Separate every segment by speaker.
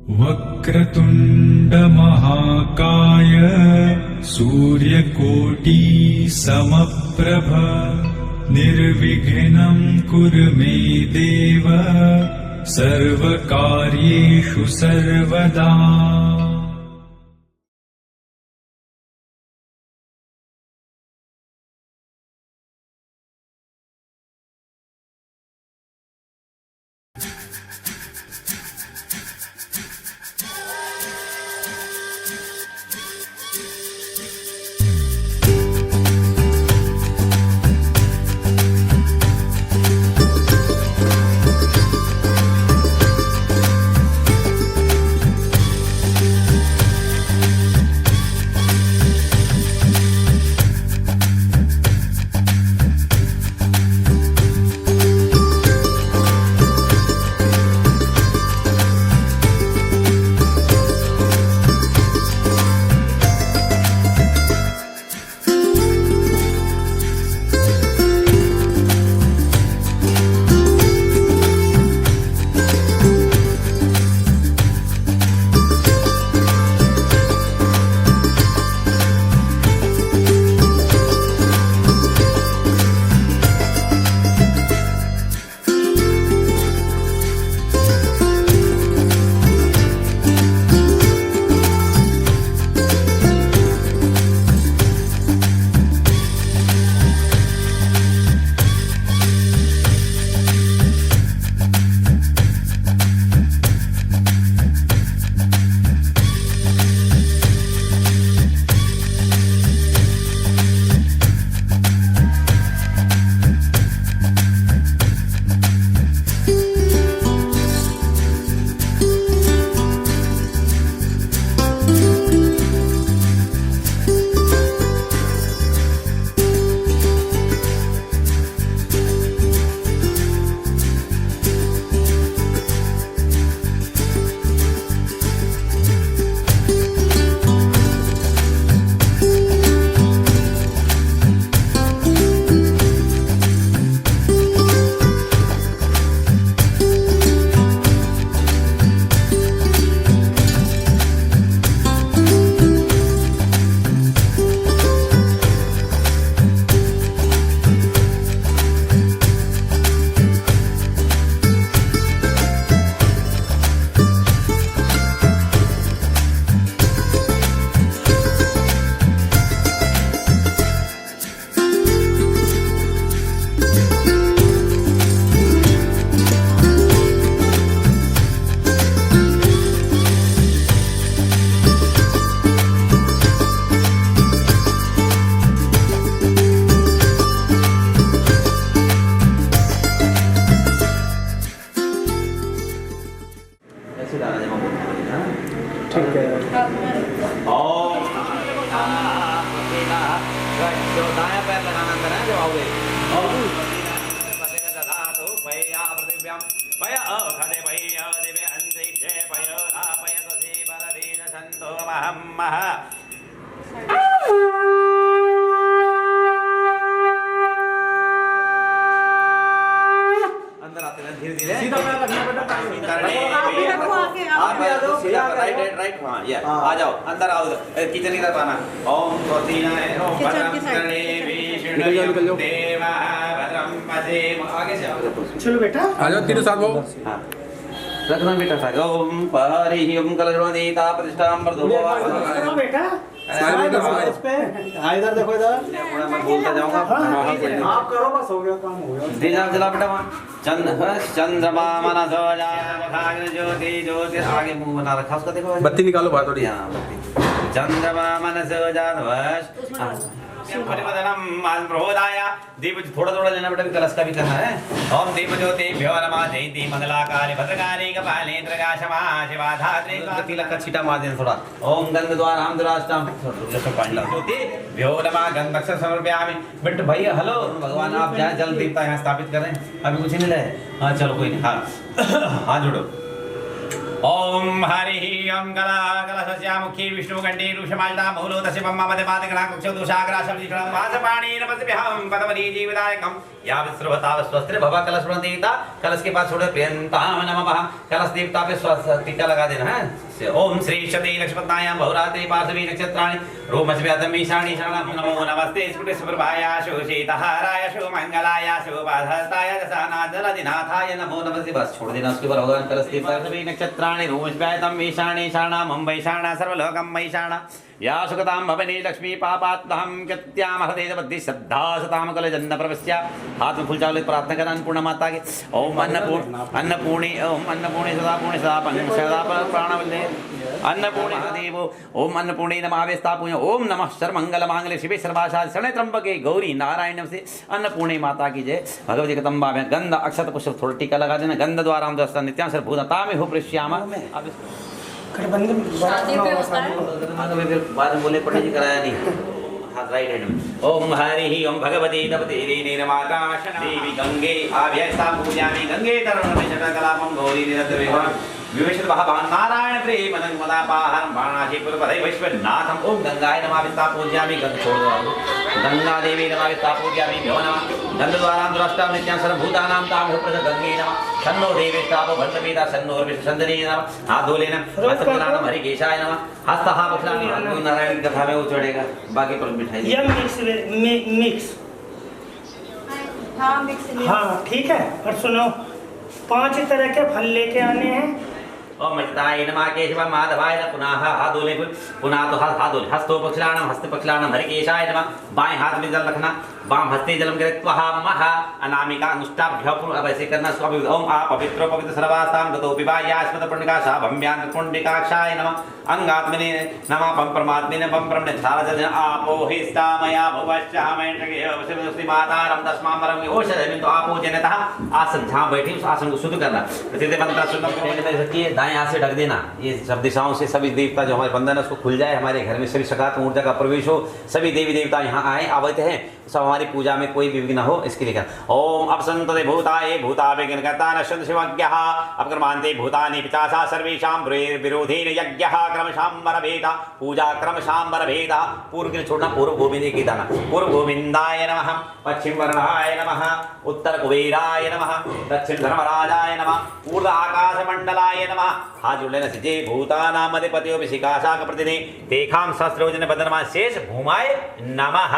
Speaker 1: वक्रतुंड महाकाय सूर्यकोटि समप्रभ निर्विघ्नं कुरु मे देव सर्वकार्येषु सर्वदा।
Speaker 2: आ जाओ अंदर आओ किचन की तरफ आना। ओम आगे से चलो बेटा
Speaker 3: आ जाओ तीनों साथ वो
Speaker 2: रखना बेटा था। ओम पहरि ओम कलशोदीता प्रतिष्ठाम वर्धो
Speaker 4: बेटा इस पे इधर देखो इधर
Speaker 2: मैं बोलता जाऊंगा।
Speaker 4: आप करो बस हो गया काम हो गया।
Speaker 2: दीना जला बेटा वहाँ चंद्रमा मनसो जान ज्योति ज्योति आगे मुंह बना रखा उसका देखो
Speaker 3: बत्ती निकालो बाहर थोड़ी।
Speaker 2: यहाँ बत्ती चंद्रमा मनसो जान वश दीप थोड़ा थोड़ा लेना बेटा कलश का भी करना है। ओम दीप ज्योति भ्यो नमः जयंती मंगलाकाली भद्रकाली कपाली प्रकाशमा शिवा धात्री तिलक का छीटा मार देना थोड़ा। ओम गंध द्वार हम द्वाराष्टम ज्योति भ्यो नमः गंधक्ष समर्पयामि। बट भैया हेलो भगवान आप जाए जल दीपता यहाँ स्थापित करें अभी कुछ नहीं ले। हाँ चलो कोई नहीं। हाँ हाँ जुड़ो ओम हरि ओम कला कलशस्या मुखी विष्णुकण्ठी रुषमाल्टा मूलो तस्य ब्रह्मा मध्यमादिगणा कुक्षौ दुषाग्रा शब्दिगणं वासपाणि नमस्भ्यहं पदवरी जीवदायकं या विश्रवताव स्वस्त्र भवा कलश देवता कलश के पास छोड़े प्रियंताम नमः कलश देवता पे टीका लगा देना है। ओम श्री शती लक्ष्मणायां बहुरात्रि पार्श्वी नक्षत्राणि रोमस्व्यातम ईशानी शरणं नमो नमस्ते स्फुटस्फुर्भायाशु शीतहारायशु मंगलायाशु बाधस्ताय दशानाथनाथाय नमो नमस्ते। बस छोड़ देना उसके बाद भगवान कलश देवता पार्श्वी नक्षत्राणि रोमस्व्यातम ईशानी शरणं मुंबईशाणा सर्वलोकं मयिशाणा या सुखतां भवनी लक्ष्मी पापात्महं कृत्याम हृदय बुद्धि श्रद्धा सताम कल जन्म प्रवश्य। हाथ में फूल चावल प्रार्थना करना अन्नपूर्णा माता की। ओम अन्नपूर्णी ओम अन्नपूर्णी सदा प्राणवल्ले अन्नपूर्णे देवो ओम अन्नपूर्णे नमः स्थापूय ओम नमः सर्वमंगल मांगल्ये शिवे सर्वासादि शरणे त्र्यंबके गौरी नारायण नमस्ते। अन्नपूर्णे माता की जय। भगवती कदम्बा में गंध अक्षत पुष्प थोड़ा टीका लगा देना। गंध द्वारा हम दस्ता नित्यां सर्वभूतता में हो प्रश्यामा।
Speaker 3: शादी पे होता है
Speaker 2: बाद में बोले पंडित जी कराया नहीं। हाथ राइट हैंड में। ओम हरि ओम भगवती तपते नीरमाता देवी गंगे आभ्यस्ता पूजामि गंगे तरुण शतकलापं गौरी निरतवेह विवेशत भगवान नारायण प्रेम नर्मदापाहरं वाराणसीपुरपदे विश्वनाथं। ओम गंगाय नमः विस्ता पूज्यामि गंग छोड़ दो गंगा देवी नमः विस्ता पूज्यामि भ्यो नमः गंध द्वारा दृष्टा नित्यां सर्वभूतानां तां प्रद गंगे नमः सन्नो देवेष्टाप भट्टवेदा सन्नो विष्णुचंदने नमः। हाथ धो लेना। हस्तपुराणं हरिकेशाय नमः। हस्तः पुष्णामि नारायण कथा में वो चढ़ेगा बाकी पर मिठाई
Speaker 4: ये मिक्स
Speaker 3: हाँ मिक्स
Speaker 4: हाँ ठीक है। और सुनो 5 तरह के फल लेके आने हैं।
Speaker 2: ओम मस्ताय नमः केशव माधवाय पुनः हाथ धो ले पुनः तो हाथ धो ले। हस्तोपक्षलाणं हस्तपक्षलाणं हरिकेशाय नमः। बाएं हाथ में जल रखना वाम हस्ते जलम कृत्वा महा अनामिका अनुष्ठाभ्य अब ऐसे करना। ओम आप पवित्र पवित्र सर्वासां गतो विवायास्मद पुण्यकाशा भम्यां पुण्यकाक्षाय नमः। अंगात्मने नमः पम परमात्मने पम परमने सारजन आपो हिस्तामया भवश्चामय श्री मातारम तस्मामरम ओषधि तो आपो जनतः। आसन जहां बैठे उस आसन को शुद्ध करना। प्रतिदिन मंत्र शुद्ध रखिए। दाएं हाथ से ढक देना। ये सब दिशाओं से सभी देवता जो हमारे बंधन है उसको खुल जाए। हमारे घर में सभी सकारात्मक ऊर्जा का प्रवेश हो। सभी देवी देवता यहाँ आए अवैध हैं सब हमारी पूजा में कोई भी विघ्न हो इसके लिए कर। ओम अपसंतते भूताये भूता विघ्नकर्ता नश्यन्ति शिवज्ञः अपक्रमान्ते भूतानि पिचासा सर्वेषां विरोधेन यज्ञः क्रमशाम्बरभेदः पूजा क्रमशाम्बरभेदः। पूर्व के छोड़ना पूर्व गोविंद की दाना। पूर्व गोविंदाय नमः पश्चिम वर्णाय नमः उत्तर कुबेराय नमः दक्षिण धर्मराजाय नमः पूर्व आकाशमंडलाय नमः। हाथ जोड़ लेना। सिजे भूतानां अधिपतियो विशिकाशा प्रतिदिने तेखां सहस्रोजन बदनमा शेष भूमाय नमः।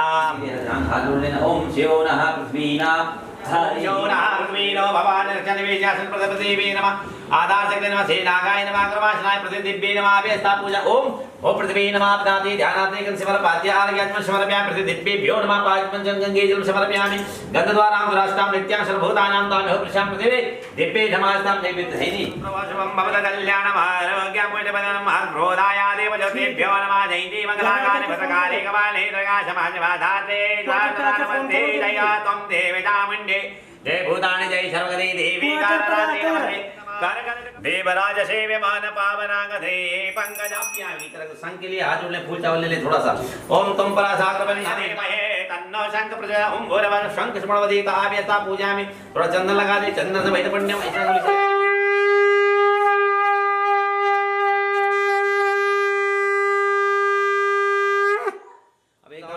Speaker 2: हाथ जोड़ लेना। ओम शिवो नः पृथ्वीना हरियो नः पृथ्वीनो भवान् रक्षनिवेशासन प्रदेवी नमः। आधार शक्ति नमः सेनागाय नमः क्रमाशनाय प्रतिदिव्ये नमः अभ्यस्ता पूजा। ओम पृथ्वी नमः अपनाति ध्यानाते गंध समर्पयामि आर्घ्यं समर्पयामि प्रतिदिव्येभ्यो नमः पांचपंचं गंगे जलं समर्पयामि। गंध द्वारा दृष्टां नित्यां सर्वभूतानां तामेव प्रशां पृथिवी दिव्ये धमास्तां देवी धैनी प्रवासवं भवत कल्याणम् आरोग्यं पुण्यपदनं क्रोधाय देव ज्योतिभ्यो नमः। जयन्ती मंगलाकाले भद्रकाले कपाले दुर्गाशमाजवाधात्रे स्वागतानमन्ते जया त्वं देवतामुण्डे जय भूतानि जय सर्वगति देवी काररात्रि नमस्ते। देवराज सेव्यमान पावनागधे पंकजाभ्यामी तरह संग के लिए हाथ जोड़ ले। फूल चावल ले ले थोड़ा सा। ओम तुम परासाग्रवन्यामे तन्नो शंख प्रचोदयात्। ओम भूरवः शंख स्मरणवती ताभ्यस्ता पूजामि। थोड़ा चंदन लगा दे। चंदन से वैद्य पुण्यम ऐसा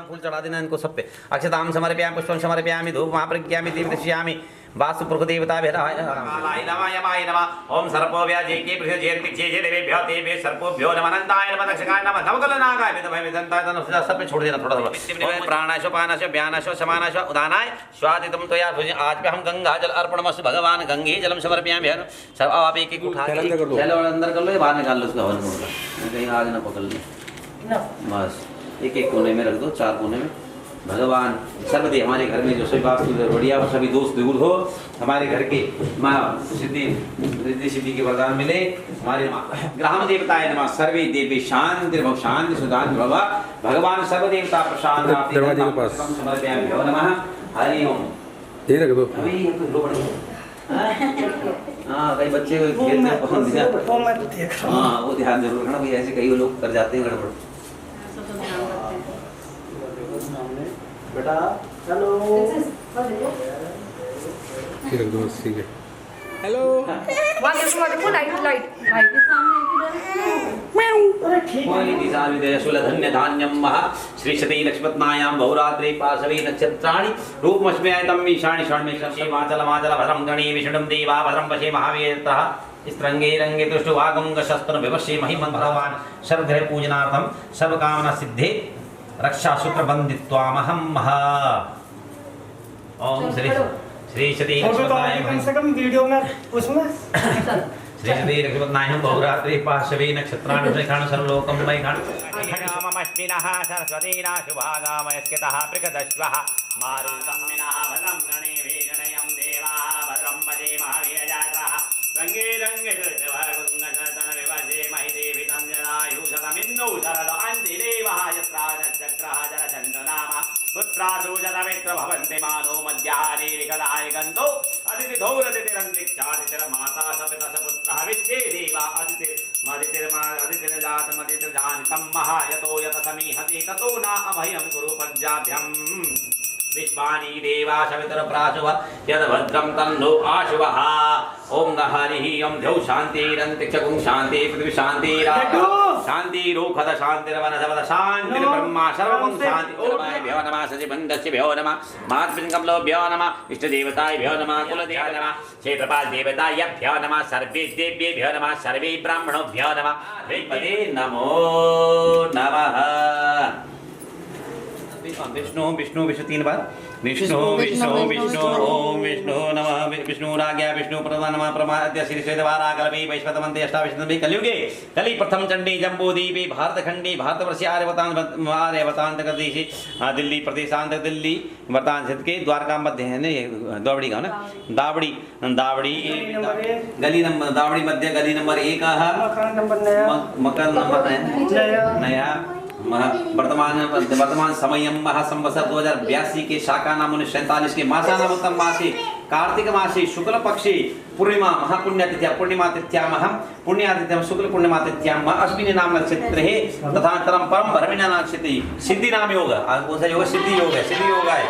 Speaker 2: फूल चढ़ा देना इनको सब पे। अक्षतां समर्पयामि पुष्पं समर्पयामि धूपं प्रज्ञामि दीपदर्शयामि। वास्तु पुरुष देवताभ्यः नमः यमाय नमः। ओम सर्पोभ्यः जेके पृथ्वी देवेभ्यो तेभ्यो सर्पोभ्यो नमः। अनंताय नमः दक्षकाय नमः नवकलनागाय विदभय विदंताय तनो सब पे छोड़ देना थोड़ा थोड़ा। ओम प्राणाशो पानाशो व्यानाशो समानाशो उदानाय स्वादितम त्वया आज पे हम गंगा जल अर्पणमस्तु भगवान गंगे जलम समर्पयामि। सब आप एक एक उठा के चलो अंदर कर लो बाहर निकाल लो उसका हवन होगा कहीं आग ना पकड़ ले। बस एक एक कोने में रख दो 4 कोने में। भगवान सर्वदेव हमारे घर में जो सभी वास्तु बढ़िया सभी दोष दूर हो। हमारे घर के माँ रिद्धि सिद्धि के वरदान मिले। हमारे ग्राम देवताय नमः। सर्वे देवी शांति शांति सुदान भव। भगवान सर्वदेवता प्रशांत
Speaker 5: दरवाजे के पास
Speaker 2: समर्पयामि भ्यो नमः। हरि ओम।
Speaker 5: ये रख दो।
Speaker 2: हाँ कई बच्चे खेलते हाँ वो ध्यान जरूर रखना भाई। ऐसे कई लोग कर जाते हैं गड़बड़।
Speaker 4: बेटा हेलो
Speaker 5: ठीक है। Hello
Speaker 3: One is for the light.
Speaker 4: अरे ठीक है
Speaker 2: धन्यधान्यम महा श्री सती लक्ष्मत्नायां बहुरात्रि पार्श्वे नक्षत्राणि रूपमश्मयातं ईशानि षण्मे शशि माचल माचल भद्रं गणे विष्णुं देवा भद्रं पश्ये महावीरतः स्त्रंगे रंगे दृष्टुवागं गशस्त्र विवशे महिमन् भगवान् सर्वग्रह पूजनार्थं सर्वकामना सिद्धे रक्षा सूत्र बंधित्वामहं महा ओम श्री श्री सती
Speaker 4: कम से कम वीडियो में उसमें
Speaker 2: श्री लक्ष्मत्नायं बहुरात्रि पार्श्वे नक्षत्राणि खाण सर्वलोकं मयि खाण अष्टिनः सरस्वतीना शुभागामयस्कृतः प्रगदश्वः मारुतं विनः भद्रं गणे वेगणयं देवा भद्रं पदे महावीरजातः रंगे रंगे दृष्टभगुङ्गशतन विभजे महिदेवितं जनायुषतमिन्दौ शरद अन्तिदेवः यत्रा नक्षत्रः जलचन्द्र नाम पुत्रासु जतमित्र भवन्ति मानो मध्याहारेरिकदाय गन्तो अतिथिधौरतिथिरन्तिक्षातिथिर्माता सपितः पुत्रः विश्वे देवा अतिथिर्जातमतिथिर्जानितं महा यतो यत समीहति ततो न अभयं कुरु पज्जाभ्यम् विश्वानि देवा सवितरप्राशुव यद्भद्रं तन्नो आशुवः ओम हरिः ओम द्यौ शान्तिरन्तिक्षगुं शान्ति पृथ्वी शान्तिरापः शान्तिरोखद शान्तिरवनसवद शान्तिर्ब्रह्मा सर्वं शान्ति ओमाभ्यो नमः शशिबन्धस्यभ्यो नमः महात्मकमलोभ्यो नमः इष्टदेवताभ्यो नमः कुलदेवताभ्यो नमः क्षेत्रपालदेवताभ्यो नमः सर्वेदेव्येभ्यो नमः सर्वे ब्राह्मणोभ्यो नमः श्रीपदे नमो नमः विष्णु विष्णु विष्णु 3 बार विष्णु विष्णु विष्णु ओम विष्णु नमः विष्णुराज्ञा विष्णु प्रधान नमः प्रमाद्य श्री श्वेतवाराकल्पे वैश्वतमन्ते अष्टाविंशतितमे कलियुगे कलि प्रथम चंडी जम्बूद्वीपे भारतखंडे भारतवर्षे आर्यवतांतकदेशे दिल्ली प्रदेशांत दिल्ली वर्तांत के द्वारका मध्य है ना दावड़ी गाँव ना दावड़ी दावड़ी गली नंबर दावड़ी मध्य गली नंबर 1 मकान नंबर नया वर्तमान समय महासंवत्सर 2082 के शाका नाम 1947 के मासानाम उत्तम मासे कार्तिक मासे शुक्ल पक्षे पूर्णिमा महापुण्यतिथ्या पूर्णिमा तिथ्याम पुण्यातिथ्याम शुक्ल पूर्णिमा तिथ्याम अश्विनी नाम नक्षत्र है तथा तरम परम भरमिना नक्षत्र सिद्धि नाम योग कौन सा योग सिद्धि योग है सिद्धि योग है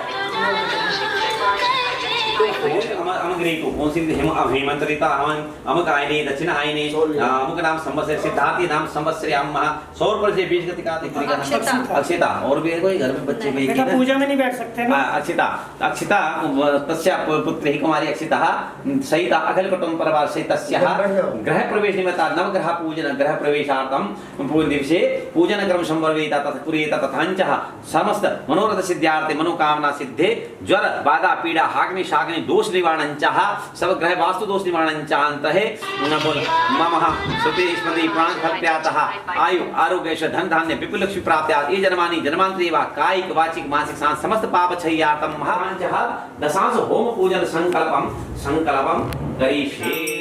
Speaker 2: कौन सी हेमंतरिता अमुक आयने दक्षिण आयने अमुक नाम संवत्सर सिद्धार्थी नाम संवत्सरयाम सौर पर से 20 गति का अक्षिता और भी कोई घर में बच्चे भी
Speaker 4: पूजा में नहीं बैठ सकते ना
Speaker 2: अक्षिता अक्षिता तस्या पुत्री कुमारी अक्षिता सहित अखिल कुटुंब परिवार सहित गृह प्रवेश निमित्त नवग्रह पूजन गृह प्रवेशार्थम पूर्ण दिवसे पूजन क्रम संवर्वेत तथा कुर्येत तथांच समस्त मनोरथ सिद्ध्यार्थे मनोकामना सिद्धे ज्वर बाधा पीड़ा हाग्नि शाग्नि दोष निवारणञ्च सब ग्रह वास्तु दोष निवारणञ्च है मम श्रुति स्मृति प्राण फलप्यातः आयु आरोग्य धन धान्य विपुल लक्ष्मी प्राप्त्यात् ये जन्मानि जन्मांतरे वा कायिक वाचिक मानसिक सांस समस्त पाप क्षयार्थं महांच दशांश होम पूजन संकल्पम करिष्ये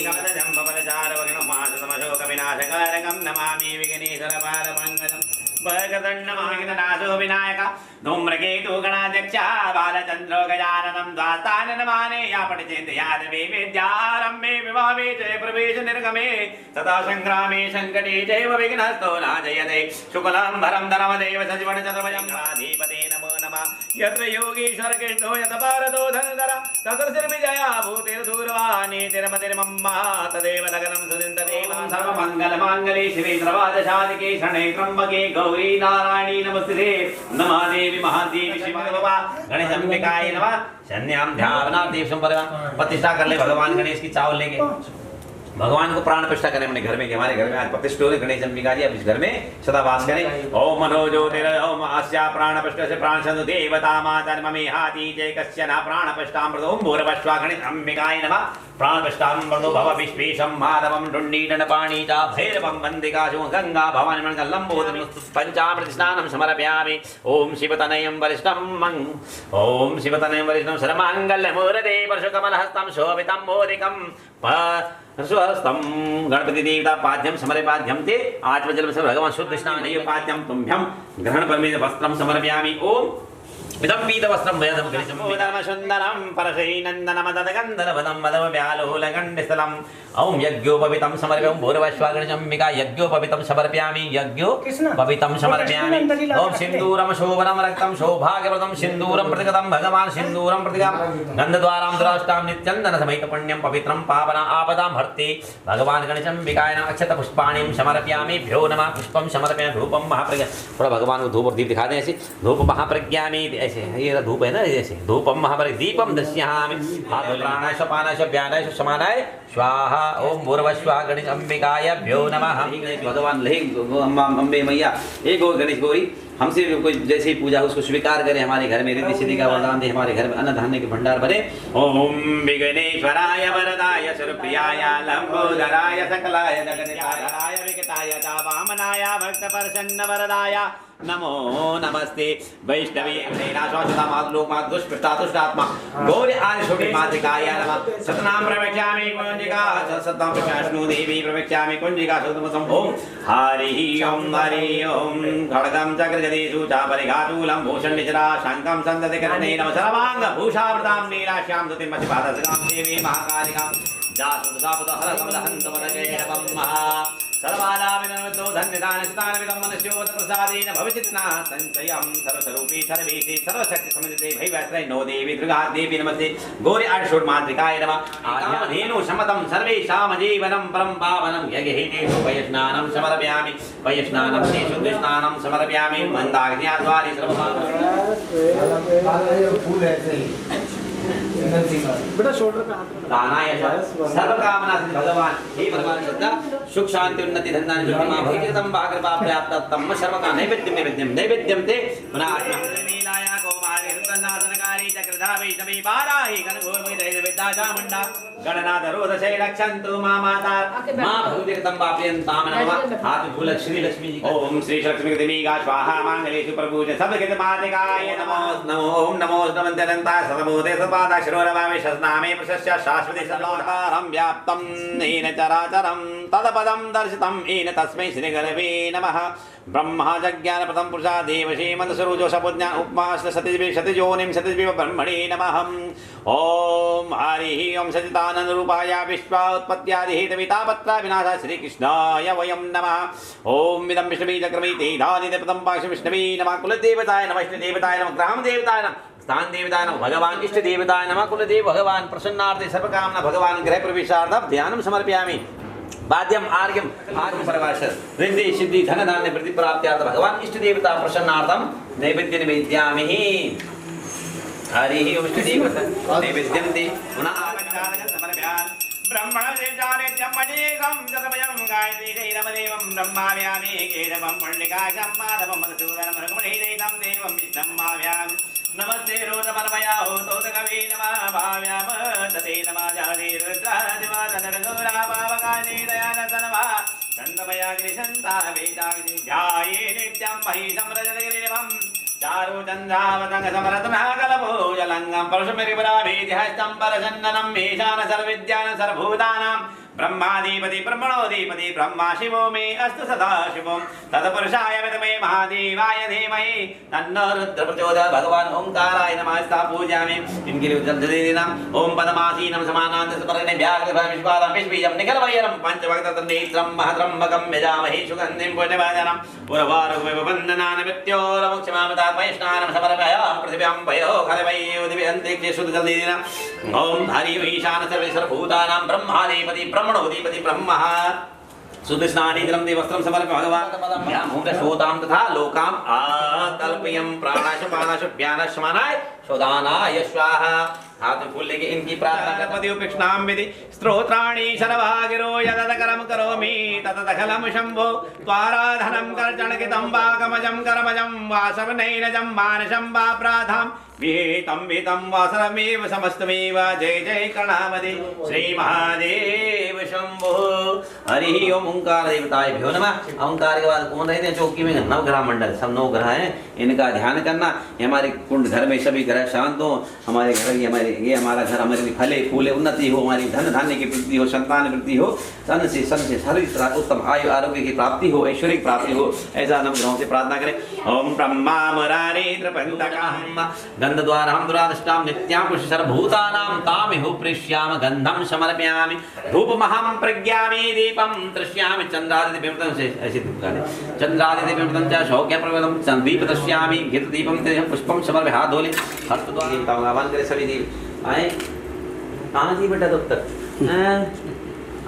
Speaker 2: नमामि विघ्नेश्वर पारमंगलम् भगदण्डमाहितनाथो विनायक धूम्रकेतु गणाध्यक्ष बालचन्द्रो गजाननं द्वाताननमाने या पठिचेन्द्रियादवे विद्यारम्भे विभावे जय प्रवेश निर्गमे तथा संग्रामे संकटे जैव विघ्नस्तो नाजयते शुक्लं भरं धर्मदेव सजीवन चतुर्भुजं अधिपते नमो नमः यत्र योगीश्वर कृष्णो यत भारतो धनधर तत्र श्रीविजया भूतिर्दूरवाणी तिरुमतिर्मम्मा तदेव नगरं सुदिन्ददेवं सर्वमङ्गलमाङ्गले शिवे सर्वादशाधिके शरणे त्र्यम्बके गौरी नारायणी नमस्ते नमादेवी महादेवी शिवगवा गणेश अंबिकाय नमः शन्याम ध्यावना देव संपदा प्रतिष्ठा कर ले भगवान गणेश की चावल लेके भगवान को प्राण प्रतिष्ठा करें अपने घर में हमारे घर में आज प्रतिष्ठा हो गणेश अंबिका जी अब इस घर में सदा वास करें ओम मनोज्योतिर ओम अस्या प्राण प्रतिष्ठा से प्राण संधु देवता माता ममे हाथी जय कस्य ना प्राण प्रतिष्ठामृत ओम भूरभस्वा गणेश अंबिकाय नमः प्राण प्रतिष्ठामृतो भव विश्वेशं माधवं डुण्डीडनपाणि च भैरवं वन्दिकाशो गंगा भवानी मंगल लंबोदरं पंचामृत स्नानं समर्पयामि ओम शिवतनयं वरिष्ठं ओम शिवतनयं वरिष्ठं सर्वमङ्गलमूर्ते परशुकमलहस्तं शोभितं मोदिकं स्वस्तं गणपति देवता पाद्यम समरे पाद्यम ते आत्मजल से भगवान शुद्ध स्नान पाद्यम तुम्भ्यम ग्रहण परमेश्वर वस्त्रम समर्पयामि ओम इदं पीतवस्त्रं मयदं गणेशं परशैनन्दनमदगन्धरपदं मदमव्यालोलगण्डस्थलम् ॐ यज्ञोपवितं समर्प्यं भूर्वश्वागणचम्बिका यज्ञोपवितं समर्पयामि यज्ञोपवितं समर्पयामि ॐ सिन्दूरं शोभनं रक्तं सौभाग्यप्रदं सिन्दूरं प्रतिगतं भगवान् सिन्दूरं प्रतिगतं गन्धद्वारां दुराष्टां नित्यन्दनसमैतपुण्यं पवित्रं पावना आपदां हर्ति भगवान् गणेशम्बिकाय नमः अक्षतपुष्पाणिं समर्पयामि भ्यो नमः पुष्पं समर्पयामि धूपं महाप्रज्ञा थोड़ा भगवान को धूप और दीप दिखा दें ऐसे धूप महाप्रज्ञामि ऐसे ये धूप है ना ऐसे धूपम महाप्रज्ञा दीपम दस्यामि प्राणाय पानाय व्यानाय समानाय स्वाहा ओम भूर्भुवस्वाहा गणेश अंबिकाय भ्यो नमः भगवान ले अम्बे मैया हे गो गणेश गौरी हमसे कोई जैसे पूजा उसको स्वीकार करे हमारे घर में रिद्धि सिद्धि का वरदान दे हमारे घर में अन्न धान्य के भंडार भरे ओम विघ्नेश्वराय वरदाय सुरप्रियाय लंबोदराय सकलाय जगन्नाथाय विकटाय च वामनाय भक्त प्रसन्न वरदाय नमो नमस्ते वैष्णवी लोकमात दुष्पृष्टात्मा गौरी आदि छोटी मातृकाय नमः सतनाम प्रवक्ष्यामि कुंजिका सतनाम प्रवक्ष्यामि देवी प्रवक्ष्यामि कुंजिका सतमसं ओम हरि ओम खड्गं चक्रगदेषु चापरिघातूलं भूषणनिचरा शङ्खं सन्दतिकर्णे नमः सर्वाङ्ग भूषावृतां नीलाश्यां दुतिमतिपादसगां देवी महाकालिकां जासुदसापदहरकमलहन्तमरजयनमः सर्वादाविनमतो धन्यदानस्तानविदं मनस्योत प्रसादेन भवचित्ना संचयं सर्वस्वरूपी सर्वेति सर्वशक्ति समिते भैवत्रै नो देवी दुर्गा देवी नमस्ते गौरी आषोड मातृकाय नमः आकामधेनु समतं सर्वेषां जीवनं परं पावनं यज्ञहेतेषु वैष्णानं समर्पयामि वैष्णानं शुद्धस्नानं समर्पयामि मन्दाग्न्याद्वारि
Speaker 3: फूल ऐसे ही
Speaker 4: बेटा शोल्डर पे हाथ
Speaker 2: दानाय सर्व कामना सिद्ध भगवान हे भगवान श्रद्धा सुख शांति उन्नति धन्यानि ज्योतिमा भगवतीतम भागृपा प्रयाप्तम सर्व का नैवेद्यम ते नीलाया कौमारी रुद्रनाथनकारी चक्रधावै तमे बाराहि गणगोमि दैवविद्या चामुण्डा गणनाथ रोदशै रक्षन्तु मा माता मा भगवतीतम पापयन्ताम नमः हाथ फूल श्री लक्ष्मी जी ओम श्री लक्ष्मी देवी का स्वाहा मांगलेषु प्रभुज सबके मातृकाय नमो नमो ओम नमो नमन्त्यनन्ताय सर्वभूते सपादा शिरोरवामि शस्नामे प्रशस्य शाश्वती सर्वोधारं व्याप्तं येन चराचरं तदपदं दर्शितं येन तस्मै श्रीगुरवे नमः ब्रह्मा जज्ञानप्रथम पुरुषा देवशी मंदसरोजो सपुज्ञा उपमाश्च सतिजोनिं सतिजो ब्रह्मणे नमः ओम हरि ओम सचिदानंद रूपाय विश्वा उत्पत्त्यादि हेतवितापत्रा विनाशा श्री कृष्णाय वयं नमः ओम इदं विष्णवे चक्रमेते धादिते प्रथम पाक्ष विष्णवे नमः कुलदेवताय नमः इष्टदेवताय नमः ग्राम देवताय नमः स्थान देवताय नमः भगवान इष्ट देवताय नमः कुलदेव भगवान प्रसन्नार्थे सर्वकामना भगवान गृह प्रवेशार्थं ध्यानं समर्पयामि वाद्यम आर्यम आर्य परवाश रिद्धि सिद्धि धन धान्य वृद्धि प्राप्त्यार्थ भगवान इष्ट देवता प्रसन्नार्थं नैवेद्य निवेद्यामि हरि ओम इष्ट देवता नैवेद्यं ते पुनः आगमनार्थं समर्पयामि ब्रह्मण देवतारेत्यं मजेकं जतमयं गायत्री दैवदेवं ब्रह्माव्यामि केशवं पुण्डिकाशं माधवं मधुसूदनं रघुमणिदैतं देवं विष्णं माव्यामि नमस्ते रोदमर्मया होतोदकवे नमः भाव्याम तते नमः जादे रुद्रादिवादनरगौरा पावकानि दयानतनवा चन्द्रमया गिरिशन्ता वेदाग्नि ध्याये नित्यं महिषं रजतगिरिवं चारु चन्द्रावतंग समरत्नः कलभो जलङ्गं परशुमेरिवराभेदिहस्तं परशन्ननं ईशान सर्वविद्यान सर्वभूतानां ब्रह्माधिपति ब्रह्मणोधिपति ब्रह्मा शिवो मे अस्तु सदा शिवं तत्पुरुषाय विद्महे महादेवाय धीमहि तन्नो रुद्र प्रचोदयात् भगवान ओंकाराय नमः पूजयामि इनके लिए जल दे देना ओम पद्मासीनं समानान्त स्मरणे व्याघ्रं विश्वादं विश्वबीजं निखलवयनं पंचभक्तं नेत्रं महत्रम्बकं यजामहे सुगन्धिं पुष्पवर्धनं उर्वारुकवन्दनान् मृत्योर्मुक्षमामतात् वैष्णानं समर्पयामि पृथिव्यां पयो खलवयो दिव्य अन्तरिक्षे शुद्ध जल दे देना ओम हरि ईशान सर्वभूतानां ब्रह्माधिपति ब्रह्मणोधिपति ब्रह्मः सुदृष्णानिग्रम देवस्त्रं समर्प्य भगवान शोतां तथा लोकाम् आकल्पयं प्राणाश पानाश व्यानाश समानाय शोदानाय स्वाहा हाथ फूल लेके इनकी प्रार्थना गणपति उपक्षणां विधि स्तोत्राणि शर्वागिरो यदकरं करोमि ततदखलं शम्भो त्वाराधनं कर्चणकितं वाकमजं करमजं वासवनैरजं मानसं वा प्राधां विहितं विहितं वासरमेव समस्तमेव जय जय कणामदे श्री महादेव शंभो। हरि ओम ओंकार देवताय भ्यो नमः। ओंकार के बाद कौन रहते हैं चौकी में? नवग्रह मंडल, सब 9 ग्रह हैं, इनका ध्यान करना। ये हमारे कुंड घर में सभी ग्रह शांत हो, हमारे घर ये हमारा घर हमारे लिए फले फूले उन्नति हो, हमारी धन धान्य की वृद्धि हो, संतान वृद्धि हो, सन से शरीर उत्तम आयु आरोग्य की प्राप्ति हो, ऐश्वर्य की प्राप्ति हो, ऐसा नवग्रहों से प्रार्थना करें। ओम ब्रह्मा मुरारी गंध द्वारा हम दुरादष्टाम नित्यां पुरुष सर्वभूतानां तामिहु प्रेष्याम गंधम समर्पयामि धूपमहं प्रज्ञामि दीपं तृष्यामि चंद्रादित्य विमृतं से ऐसे धूप गाने चंद्रादित्य विमृतं च शौक्य प्रवदं संदीप तृष्यामि घृत दीपं तेजं पुष्पं समर्पय हाथ धोले हस्त द्वारा देवताओं का आह्वान करें सभी देव आए। कहाँ थी बेटा तब तक?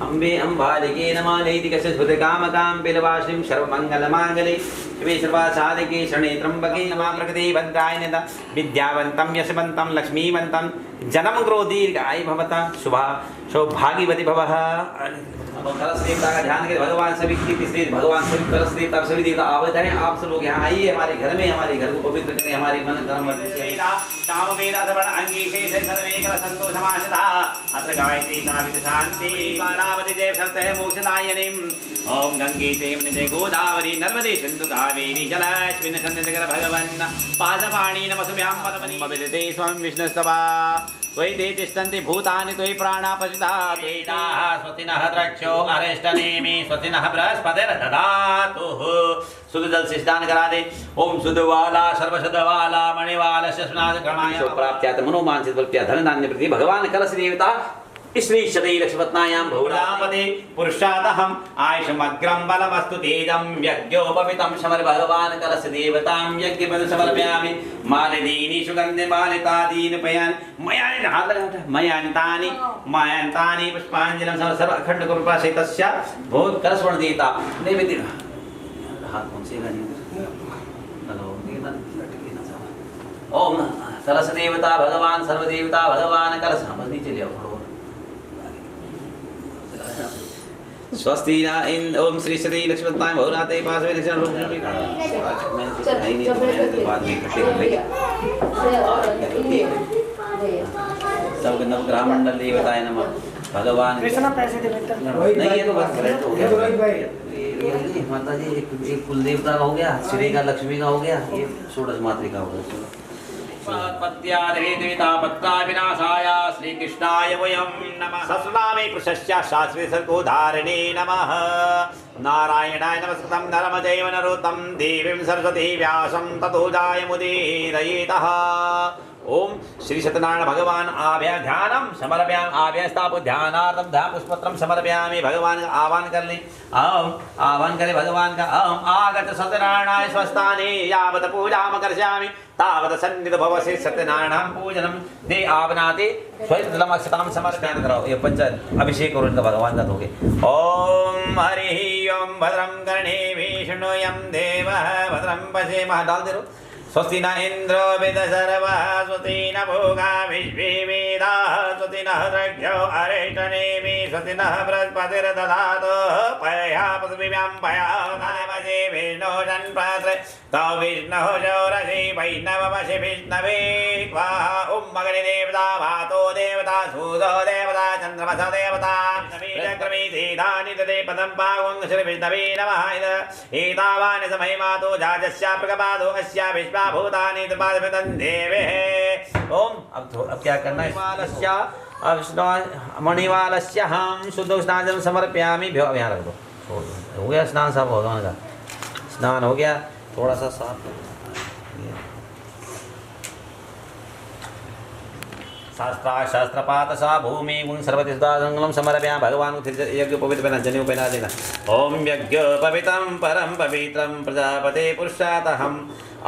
Speaker 2: अम्बे अम्बालिके नमः नैतिकस्य स्फुटकामकां बिलवासिं सर्वमङ्गलमाङ्गले शिवे सर्वासाधिके शरणे त्र्यम्बके नमः प्रकृते भद्राय नमः विद्यावन्तं यशवन्तं लक्ष्मीवन्तं जन्म ग्रो दीर्घायु भवता शुभा सौभाग्यवती भवः। कलश देवता का ध्यान करें। भगवान सभी की तीसरी भगवान सभी कलश देवता सभी देवता आवत हैं। आप सब लोग यहाँ आइए, हमारे घर में हमारे घर को पवित्र करें, हमारे मन कर्म ओम गंगे चैव गोदावरी नर्मदे सिंधु कावेरी जलाश्विन सन्निधिकर भगवन् पादपाणि नमस्भ्यां पद्मनि मविदते स्वयं विष्णुस्तवा त्वयि ते तिष्ठन्ति भूतानि त्वयि प्राणापसिता त्वयिताः स्वस्तिनः द्रक्षो अरिष्टनेमि स्वस्तिनः बृहस्पतिर्दधातु। शुद्ध जल से स्नान करा दे। ओम शुद्ध वाला सर्वशुद्ध वाला मणिवाला स्नान क्रमाय प्राप्त्यात् मनोमानसिक बलप्या धन धान्य प्रति भगवान कलश देवता श्री शतै लक्ष्मीपत्नायां भौरापदे पुरुषादहं आयुषमग्रं बलमस्तु तेजं यज्ञोपवितं समर भगवान कलश देवतां यज्ञपद समर्पयामि मालदीनि सुगन्धि मालितादीन पयान मयान्तानि पुष्पाञ्जलिं सर्व अखंड कृपा सहितस्य भोग कलश देवता नैवेद्य हाथ कौन से ओम कलश देवता भगवान सर्वदेवता भगवान कलश हम नीचे ले आओ। स्वस्ति न इन ओम श्री श्री लक्ष्मीपत्नाय भौराते पार्श्वे दक्षिण रूप में बाद में इकट्ठे कर लेंगे। सब नवग्रह मंडल देवताय नमः। भगवान
Speaker 4: कृष्णा पैसे दे बेटा
Speaker 2: नहीं ये तो बस करेक्ट हो गया। ये माता जी एक कुल देवता का हो गया, श्री का लक्ष्मी का हो गया, ये षोडश मातृका हो गया। विनाशाय श्री कृष्णाय वयं नमः। सहस्रनामे पुरुषस्य शास्त्रे सर्वोधारणे नमः। नारायणाय नमस्कृतं नरं चैव नरोत्तमं देवीं सरस्वती व्यासं ततो जायमुदीरयेतः। ओम श्री सत्यनारायण भगवान आभ्य ध्यानम समर्पयामि आभ्य स्थापो ध्यानार्थम ध्यान पुष्पत्रम समर्पयामि। भगवान का आह्वान कर ले। ओम आह्वान करे भगवान का। ओम आगत सत्यनारायणाय स्वस्थाने यावत पूजाम कर्ष्यामि तावत सन्निध भवसे सत्यनारायणं पूजनम दे आवनाते स्वयं अक्षताम समर्पयामि करो। ये पंच अभिषेक और उनका भगवान का दोगे। ओम हरि ओम भद्रं कर्णेभिः शृणुयाम देवः भद्रं पश्येमः। डाल दे रो। स्वस्ति न इंद्रो वेद सर्वः स्वस्ति न भोगा विश्वे वेदाः स्वस्ति नः द्रक्ष्यो अरिष्टनेमि स्वस्ति नः बृहस्पतिर्दधातु पयः पृथिव्यां पयः नमसे विष्णो जन्मत्र तौ विष्णुः शौरसि वैष्णवमसि विष्णवे स्वाहा। ओम अग्निदेवता वातो देवता सूर्यो देवता चन्द्रमसो देवता चक्रमे सीधानि तदे पदं पावं श्री विष्णवे नमः। एतावान् महिमातो जाजस्या प्रकपादो अस्या विश्वा भूतानि त्रिपादमितं देवे। ओम अब क्या करना है? मणिवालस्य हम शुद्ध स्नान समर्पयामि। यहाँ रख दो। हो गया स्नान साफ भगवान का स्नान हो गया। थोड़ा सा साफ शास्त्रपात सा भूमि गुण सर्वतिष्ठांगलम समर्पयामि। भगवान को यज्ञ पवित्र पहना जनेऊ पहना देना। ओम यज्ञ पवित्रं परम पवित्रं प्रजापते पुरुषातहं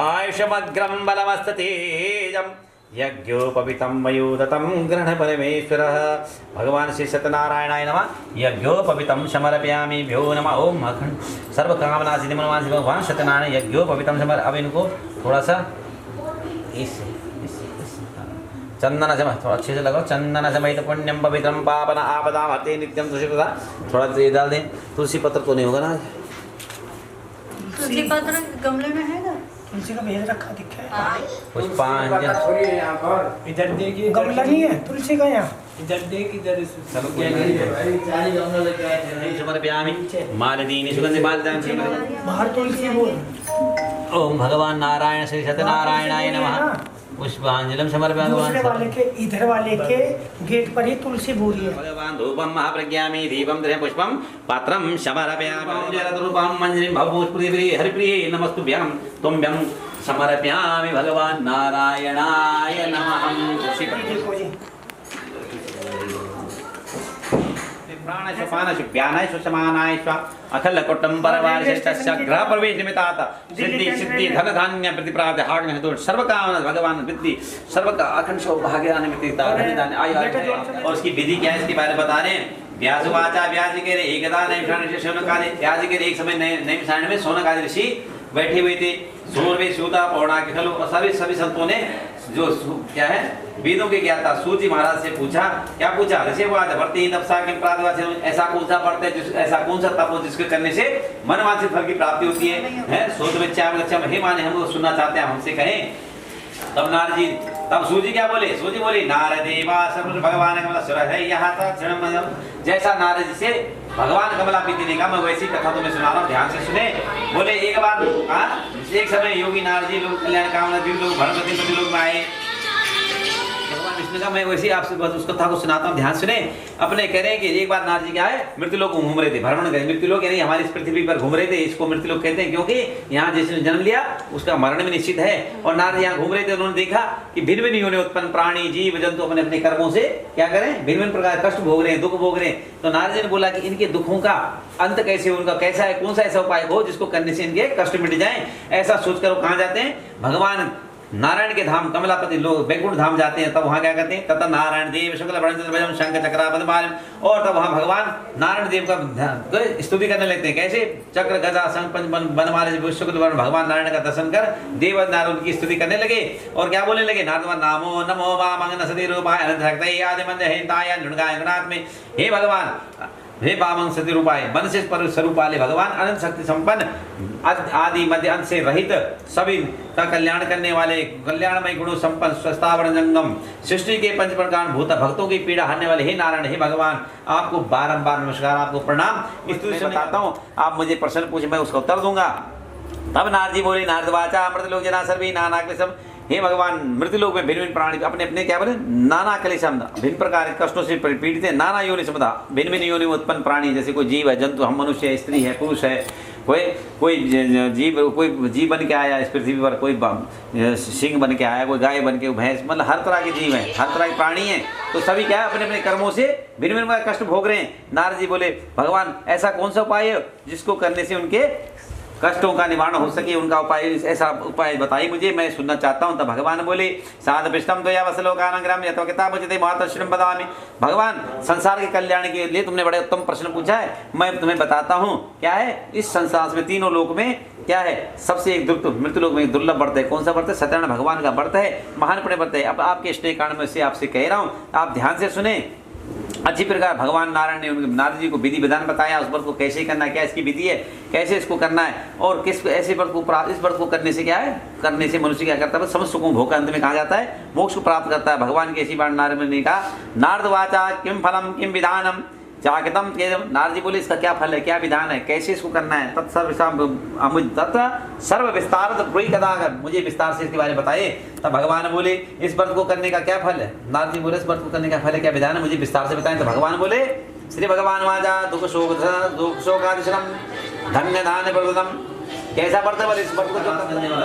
Speaker 2: आयुषमग्रं बलमस्ततेजं यज्ञोपवीतं मयूदतं ग्रहण परमेश्वरः। भगवान श्री सत्यनारायणाय नमः। यज्ञोपवीतं समर्पयामि भ्यो नमः। ओम अखंड सर्वकामना सिद्धि मनोवांछित भगवान सत्यनारायण यज्ञोपवीतं समर्पयामि। अब इनको थोड़ा सा इस चंदन समय थोड़ा अच्छे से लगाओ। चंदन समय तो पुण्यम पवित्रम पापन आपदा हते नित्यम तुलसी पत्र थोड़ा ये डाल दें। तुलसी पत्र तो नहीं होगा ना?
Speaker 6: तुलसी पत्र गमले में है ना?
Speaker 4: तुलसी का भेज रखा दिखा है।
Speaker 6: हाँ।
Speaker 4: पुष्पांजलि इधर देखिए, गमला नहीं है तुलसी का यहाँ।
Speaker 3: इधर देख इधर
Speaker 2: समर्पयामि मालदीनि सुगंधि मालदानि
Speaker 4: बाहर तुलसी बोल।
Speaker 2: ओम भगवान नारायण श्री सत्यनारायणाय नमः पुष्पांजलिं समर्पयामि
Speaker 4: दूसरे वाले के इधर वाले के गेट पर ही तुलसी बोली है।
Speaker 2: भगवान धूपं महाप्रज्ञामि दीपं द्रव्यं पुष्पं पात्रं समर्पयामि जलरूपं मंजरीं भवभूतप्रिये हरिप्रिये नमस्तुभ्यं तुभ्यं समर्पयामि भगवान नारायणाय नमः।
Speaker 4: देखो जी
Speaker 2: प्राणाय पानाय व्यानाय समानाय अखल कुटुंबर वारिष्ठस्य ग्रह प्रवेश निमित्तात् सिद्धि सिद्धि धन धान्य प्रतिप्राप्ति हाग्न हेतु सर्व कामना भगवान विद्धि सर्व का अखंड सौभाग्य निमित्ता धन धान्य आयु और उसकी विधि क्या है इसके बारे में बता रहे हैं। व्यासवाचा व्यास के एकदा नैमिषारण्य ऋषि शौनकादि व्यास के एक समय नैमिषारण्य में शौनकादि ऋषि बैठे हुए थे। सूर्य सूता पौर्णाक खलु और सभी संतों ने जो क्या है वेदों के ज्ञाता सूत महाराज से पूछा। क्या पूछा? ऋषि भरती तपसा के प्रातवासी ऐसा कौन सा पढ़ते ऐसा कौन सा तप जिसके करने से मनवांछित फल की प्राप्ति होती है। सोच में हे माने हम सुनना चाहते हैं हमसे कहें। तब नारद जी तब सूजी क्या बोले? सूजी बोली नारदेवा सर्व भगवान कमला सुर है यहाँ तक जैसा नारद जी से भगवान कमला पीति ने कहा मैं वैसी कथा तुम्हें सुना रहा हूँ ध्यान से सुने। बोले एक बार एक समय योगी नारद जी लोग कल्याण कामना जी लोग भरतपति लोग में आए। भगवान विष्णु का मैं वैसे आपसे उस कथा को सुनाता हूँ ध्यान सुने। अपने कह रहे हैं कि एक बार नारद जी क्या है मृत्यु लोग घूम रहे थे भ्रमण कर मृत्यु लोग यानी हमारी इस पृथ्वी पर घूम रहे थे। इसको मृत्यु लोग कहते हैं क्योंकि यहाँ जिसने जन्म लिया उसका मरण भी निश्चित है। और नारद यहाँ घूम रहे थे उन्होंने देखा कि भिन्न भिन्न योनि उत्पन्न प्राणी जीव जंतु अपने अपने कर्मों से क्या करें भिन्न भिन्न प्रकार कष्ट भोग रहे हैं दुख भोग रहे हैं। तो नारद जी ने बोला कि इनके दुखों का अंत कैसे उनका कैसा है कौन सा ऐसा उपाय हो जिसको करने से इनके कष्ट मिट जाए। ऐसा सोचकर वो कहाँ जाते हैं भगवान नारायण के धाम कमलापति लोग वैकुंठ धाम जाते हैं। तब वहाँ क्या करते हैं तथा नारायण देव शुक्ल वर्ण शंख चक्र पद्मालय और तब वहाँ भगवान नारायण देव का स्तुति करने लगते हैं। कैसे? चक्र गदा शंख बनमाले शुक्ल वर्ण भगवान नारायण का दर्शन कर देव नारायण की स्तुति करने लगे। और क्या बोलने लगे? नारद नामो नमो वामंगन सती रूपाय अनंत शक्ति आदि मंद हेताय नुणगाय गणात् में हे भगवान हे वामंग सती रूपाय मन से पर स्वरूप वाले भगवान अनंत शक्ति संपन्न आदि मध्य अंत से रहित सभी का कल्याण करने वाले कल्याणमय गुणों संपन्न स्वस्थावर जंगम सृष्टि के पंच प्रकार भूत भक्तों की पीड़ा हरने वाले हे नारायण हे भगवान आपको बारंबार नमस्कार आपको प्रणाम। इस तरह से बताता हूँ आप मुझे प्रश्न पूछे मैं उसका उत्तर दूंगा। तब नारद जी बोले नारद वाचा अमृत लोक जना सर्वी नाना क्लेशम हे भगवान मृत्यु लोक में भिन्न भिन्न प्राणी अपने अपने क्या बोले नाना क्लेशम भिन्न प्रकार के कष्टों से पीड़ित है। नाना योनि समता भिन्न भिन्न योनि में उत्पन्न प्राणी जैसे कोई जीव है जंतु हम मनुष्य है स्त्री है पुरुष है कोई जीव बन के आया इस पृथ्वी पर कोई सिंह बन के आया कोई गाय बन के भैंस मतलब हर तरह के जीव हैं हर तरह के प्राणी हैं। तो सभी क्या है अपने अपने कर्मों से भिन्न भिन्न कष्ट भोग रहे हैं। नारद जी बोले भगवान ऐसा कौन सा उपाय है जिसको करने से उनके कष्टों का निवारण हो सके उनका उपाय ऐसा उपाय बताइए मुझे मैं सुनना चाहता हूँ। तब भगवान बोले साध पृष्ठम तो या वसलोकानग्राम यथो किताब उचिते महतश्रम बदामि। भगवान संसार के कल्याण के लिए तुमने बड़े उत्तम प्रश्न पूछा है मैं तुम्हें बताता हूँ क्या है इस संसार में तीनों लोक में क्या है सबसे एक मृत्यु लोक में दुर्लभ व्रत है। कौन सा व्रत है? सत्यनारायण भगवान का व्रत है महान पुण्य व्रत है। अब आपके स्नेह कारण में से आपसे कह रहा हूँ आप ध्यान से सुने। अच्छी प्रकार भगवान नारायण ने उनके नारद जी को विधि विधान बताया उस व्रत को कैसे करना है क्या इसकी विधि है कैसे इसको करना है और किस ऐसे व्रत को इस व्रत को करने से क्या है करने से मनुष्य क्या करता है समस्त सुखों भोग अंत में कहा जाता है मोक्ष को प्राप्त करता है। भगवान की ऐसी बात नारद ने कहा नारद वाचा किम फलम किम विधानम चाकितम नारद जी बोले इसका क्या फल है क्या विधान है कैसे इसको करना है सर्व विस्तार मुझे विस्तार से इसके बारे में बताइए। तब भगवान बोले इस व्रत को करने का क्या फल है? नारद जी बोले इस व्रत को करने का फल है क्या विधान है मुझे विस्तार से बताएं। तो भगवान बोले श्री भगवान वाजा दुख शोकादिशनम धन्य धान्य प्रदम कैसा व्रत है? इस व्रत को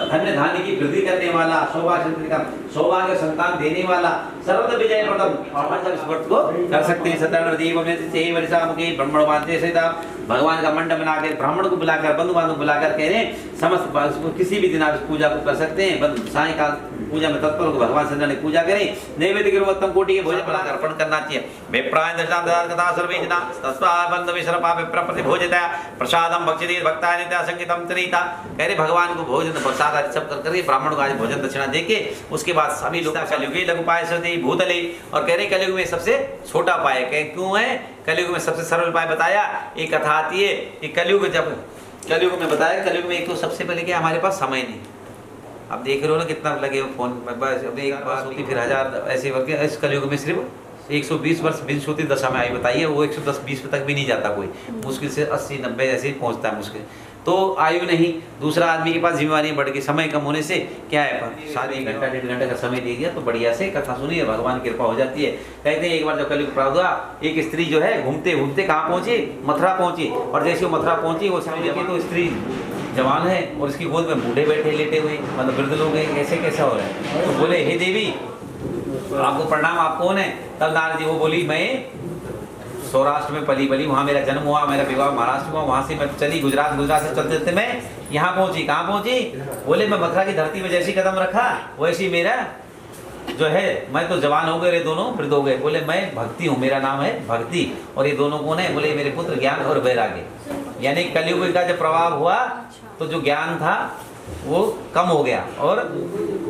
Speaker 2: धन्य धान्य की वृद्धि करने वाला सौभाग्य संतान देने वाला सर्वत्र विजय व्रतम और हम इस व्रत को कर सकते हैं। सत्यनारायण ब्राह्मण भगवान का मंडप बनाकर ब्राह्मण को बुलाकर बंधु बांधव बुलाकर कह रहे समस्त किसी भी दिन आप पूजा को कर सकते हैं। सायकाल पूजा में तत्पर होकर भगवान सत्यनारायण की पूजा करें नैवेद्य के उत्तम कोटि के भोजन बनाकर अर्पण करना चाहिए। विप्राय दर्शनाम ददार सर्वे जना तस्मा बंद विश्रपा विप्र प्रतिभोजता प्रसादम भक्षति भक्ता नित्या संगीतम त्रिता। कह रहे भगवान को भोजन प्रसाद आदि सब करके ब्राह्मण को आज भोजन दक्षिणा देके उसके बाद सभी लोग कलयुगी लघु उपाय सती भूतले और कह रहे कलयुग में सबसे छोटा उपाय क्यों है? कलयुग में सबसे सरल उपाय बताया। एक कथा आती है कि कलयुग में बताया कलयुग में एक तो सबसे पहले क्या हमारे पास समय नहीं। अब देख रहे हो ना कितना लगे फोन बस अब एक बात होती फिर हजार ऐसे वर्ग इस कलयुग में सिर्फ 120 वर्ष विंशोती दशा में आयु बताइए, वो 110-20 तक भी नहीं जाता कोई, मुश्किल से 80-90 ऐसे ही पहुंचता है मुश्किल। तो आयु नहीं, दूसरा आदमी के पास जिम्मेवारी बढ़ गई, समय कम होने से क्या है, शायद 1 घंटा 1.5 घंटे का समय दे दिया तो बढ़िया से कथा सुनिए, भगवान की कृपा हो जाती है। कहते हैं एक बार जब कलयुग प्रारंभ हुआ, एक स्त्री जो है घूमते घूमते कहाँ पहुंची, मथुरा पहुंची, और जैसे वो मथुरा पहुंची वो समझ कि तो स्त्री जवान है और इसकी गोद में बूढ़े बैठे लेटे हुए, मतलब वृद्ध लोग हैं, ऐसे कैसा हो रहा है। तो बोले हे देवी आपको प्रणाम, आप कौन है। तब नारद जी वो बोली मैं सौराष्ट्र में पली बली, वहाँ मेरा जन्म हुआ, मेरा विवाह महाराष्ट्र हुआ, वहाँ से मैं चली गुजरात, गुजरात से चलते चलते मैं यहाँ पहुँची। कहाँ पहुँची, बोले मैं मथुरा की धरती में जैसी कदम रखा वैसी मेरा जो है, मैं तो जवान हो गए, रे दोनों वृद्ध हो गए। बोले मैं भक्ति हूँ, मेरा नाम है भक्ति, और ये दोनों कौन है, बोले मेरे पुत्र ज्ञान और वैराग्य। यानी कलयुग का जब प्रभाव हुआ तो जो ज्ञान था वो कम हो गया और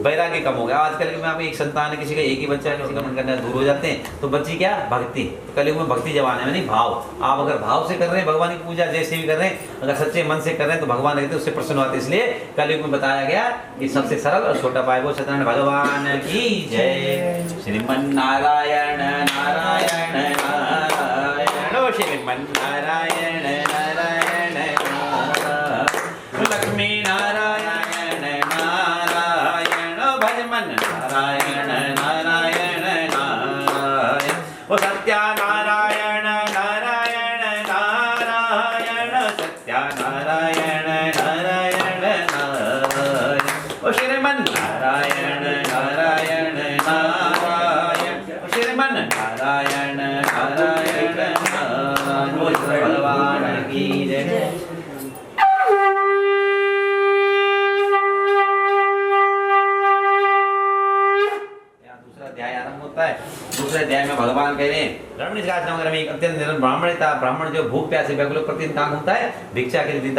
Speaker 2: वैराग्य कम हो गया। आजकल में आप एक संतान है, किसी का एक ही बच्चा है, किसी का मन करना दूर हो जाते हैं, तो बच्ची क्या भक्ति। तो कलयुग में भक्ति जवान है, यानी भाव। आप अगर भाव से कर रहे हैं भगवान की पूजा, जैसे भी कर रहे हैं, अगर सच्चे मन से कर रहे हैं तो भगवान रहते उससे प्रसन्न होते। इसलिए कलयुग में बताया गया कि सबसे सरल और छोटा उपाय वो सत्यनारायण भगवान की जय। श्रीमन नारायण नारायण नारायण, श्रीमन नारायण नारायण नारायण, लक्ष्मी नारायण नारायण, भजमन नारायण नारायण नारायण, ओ सत्या नारायण नारायण नारायण, सत्या नारायण नारायण नारायण, ओ श्रीमन नारायण नारायण नारायण, श्रीमन नारायण नारायण नारायण, भगवान की जय। दूसरे अध्याय में भगवान कह रहे हैं ब्राह्मण में एक अत्यंत निरंतर ब्राह्मण था। ब्राह्मण जो भूख प्यासे व्याकुल प्रतिदिन कहाँ घूमता है, भिक्षा के लिए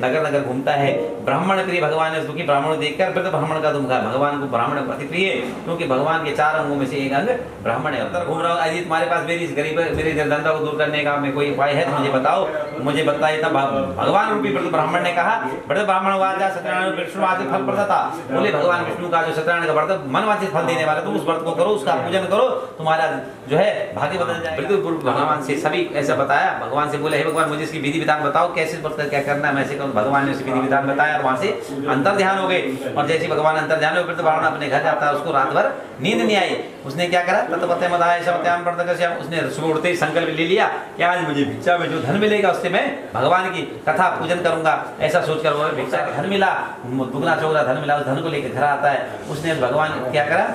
Speaker 2: नगर नगर घूमता है। ब्राह्मण प्रिय भगवान ने दुखी ब्राह्मण को देखकर फिर तो ब्राह्मण का दुख है। भगवान को ब्राह्मण अति प्रिय, क्योंकि भगवान के 4 अंगों में से एक अंग ब्राह्मण है। अंदर घूम रहा हूँ, यदि तुम्हारे पास मेरी गरीब मेरे निर्धनता को दूर करने का में कोई उपाय है तो मुझे बताओ, मुझे बताइए। तब भगवान रूपी वृद्ध ब्राह्मण ने कहा, वृद्ध ब्राह्मण सत्यनारायण विष्णु आदि फल प्रदाता। बोले भगवान विष्णु का जो सत्यनारायण का व्रत मनवांछित फल देने वाला, तुम उस व्रत को करो, उसका पूजन करो, तुम्हारा जो है भाग्य बदल जाएगा। भगवान से सभी ऐसा बताया। भगवान से बोले हे भगवान मुझे इसकी विधि विधान बताओ, कैसे व्रत क्या करना है, मैं ऐसे कहूँ। भगवान ने उसकी विधि विधान बताया और वहां से अंतर ध्यान हो गए। और जैसे भगवान अंतर ध्यान हो गए तो ब्राह्मण अपने घर जाता है, उसको रात भर नींद नहीं आई। उसने क्या करा, तत्पते मदाय शब्द्याम प्रदकश्याम, उसने सुबह उठते ही संकल्प ले लिया कि आज मुझे भिक्षा में जो धन मिलेगा उससे मैं भगवान की कथा पूजन करूंगा। ऐसा सोचकर वो भिक्षा का धन मिला, दुगना चौगुना धन मिला, उस धन को लेकर घर आता है। उसने भगवान क्या करा,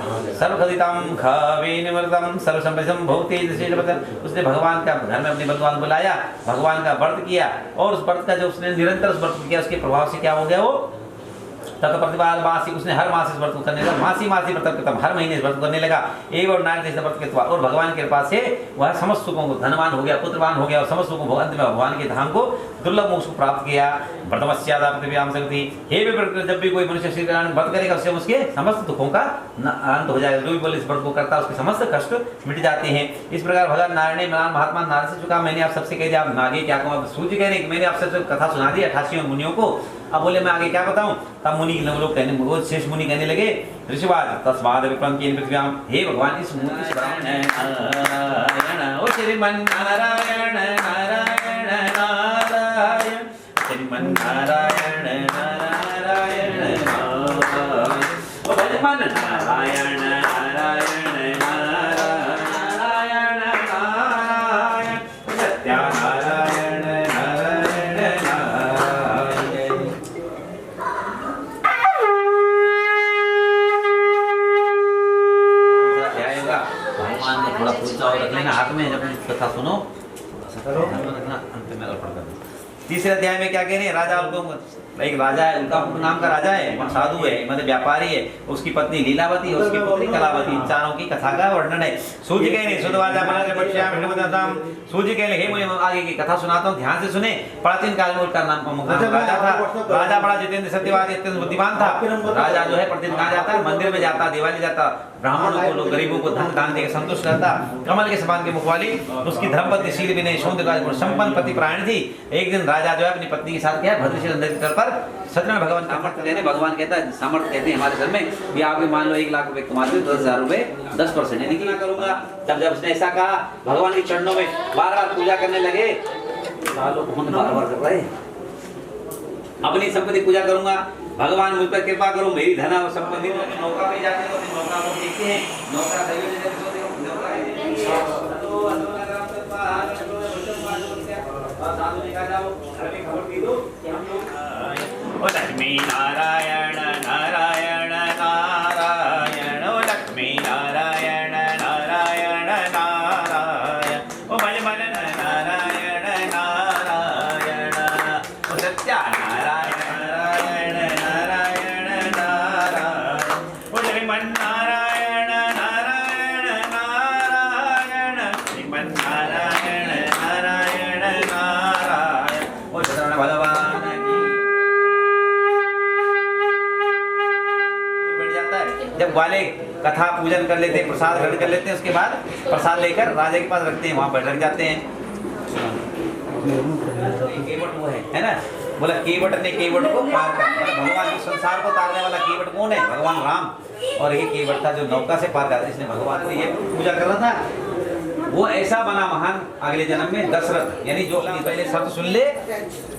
Speaker 2: सर्वखदितम खवेनिमृतम सर्वसंपदम भौते। उसने भगवान का घर में अपने भगवान बुलाया, भगवान का व्रत किया, और उस व्रत का जो उसने निरंतर उस व्रत किया, उसके प्रभाव से क्या हो गया, वो तत्प्रतिपाल मासी, उसने हर मास इस व्रत को करने लगा। मासी मासी व्रत करता, हर महीने इस व्रत करने लगा। एवं नारद व्रत के द्वारा और भगवान के कृपा से वह समस्त सुखों को धनवान हो गया, पुत्रवान हो गया, और समस्त सुखों को अंत में भगवान के धाम को दुर्लभ मोक्ष को प्राप्त किया। व्रतमस्यादा पृथ्व्याम शक्ति, हे जब भी कोई मनुष्य श्री नारायण व्रत करेगा उससे उसके समस्त दुखों का अंत हो जाएगा। जो भी बोले इस व्रत को करता है उसके समस्त कष्ट मिट जाते हैं। इस प्रकार भगवान नारायण ने महात्मा नारद से चुका, मैंने आप सबसे कह दिया, आप आगे क्या कहूँ। सूर्य कह रहे मैंने आप सबसे कथा सुना दी 88 मुनियों को, अब बोले मैं आगे क्या बताऊं। तब मुनि लोग कहने, बहुत शेष मुनि कहने लगे, ऋषिवाद तस्माद विप्रम की पृथ्व्याम, हे भगवान इस नारायण ओ श्रीमन नारायण नारायण नारायण, श्रीमन नारायण नारायण नारायण, ओ भगवान नारायण नारायण नारायण नारायण, सत्या नारायण नारायण नारायण। भगवान का थोड़ा पूजा और रख लेना हाथ में, जब कथा सुनो अंत में अर्पण कर दो। तीसरे अध्याय में क्या कह रहे हैं, राजा उनको, एक राजा है, उनका नाम का राजा है, साधु है, मतलब व्यापारी है, उसकी पत्नी लीलावती, उसकी पुत्री कलावती, इन चारों की कथा का वर्णन है। सूर्य कह रहे सूर्य कह रहे मुझे आगे की कथा सुनाता हूँ, ध्यान से सुने। प्राचीन काल में उसका नाम राजा था। राजा बड़ा जितेंद्र सत्यवादी अत्यंत बुद्धिमान था। राजा जो है प्रतिदिन कहाँ जाता है, मंदिर में जाता, दिवाली जाता, ब्राह्मणों को, लोग गरीबों को धन दान देकर संतुष्ट रहता। कमल के समान के मुख वाली, उसकी धर्मपत्नी शील विनय सौंदर्य संपन्न पति प्राण थी। एक दिन राजा जो है अपनी पत्नी के साथ क्या भद्रशील नदी के तट पर सत्यनारायण भगवान सामर्थ्य देने, भगवान कहता है सामर्थ्य कहते हैं हमारे घर में भी आप मान लो 1 लाख रुपए कमाते हो 10,000 रुपए 10% यानी कि मैं करूंगा। जब उसने ऐसा कहा भगवान के चरणों में बार बार पूजा करने लगे। सालों बार बार कर रहे, अपनी संपत्ति पूजा करूंगा, भगवान मुझ पर कृपा करो, मेरी धन और संपत्ति। नौका में जाते हो, नौका को देखते हैं, नौका लक्ष्मी नारायण नारायण नारायण, ओ लक्ष्मी नारायण नारायण नारायण, ओ मन मन नारायण नारायण, ओ सत्या नारायण नारायण नारायण नारायण, ओ श्रीमन नारायण नारायण नारायण, श्रीमन नारायण नारायण नारायण, ओ सत्यनारायण भगवान जब वाले कथा पूजन कर लेते हैं, प्रसाद ग्रहण कर लेते हैं, उसके बाद प्रसाद लेकर राजा के पास रखते हैं, वहां पर रख जाते हैं। केवट वो है ना, बोला केवट ने केवट को पार कर, भगवान के संसार को तारने वाला केवट कौन है? भगवान राम। और ये केवट था जो नौका से पार कर, इसने भगवान की ये पूजा कर रहा था। वो ऐसा बना महान अगले जन्म में दशरथ, यानी जो अपनी पहले शर्त सुन ले,